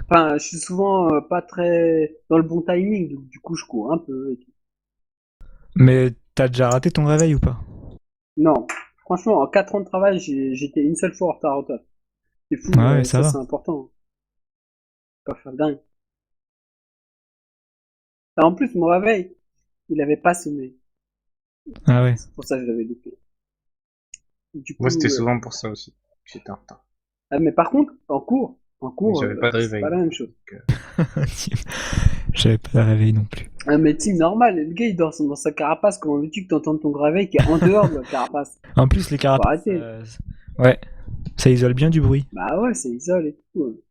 Enfin, je suis souvent pas très dans le bon timing, donc du coup, je cours un peu et tout. Mais t'as déjà raté ton réveil ou pas? Non, franchement, en 4 ans de travail, j'étais une seule fois en retard au taf. C'est fou, Ah ouais, ça va. c'est important. Pas faire dingue. Et en plus, mon réveil, il avait pas sonné. Ah ouais. C'est pour ça que je l'avais loupé. Du coup, Moi, c'était souvent pour ça aussi. J'étais en retard. ah, mais par contre, en cours, j'avais pas de c'est réveil. pas la même chose. J'avais pas de réveil non plus. Ah, mais team normal, le gars il dort dans sa carapace, comment veux-tu que t'entendes ton réveil qui est en dehors de la carapace? En plus, les Faut carapaces. arrêter. Ouais, ça isole bien du bruit. Bah ouais, c'est isole et tout.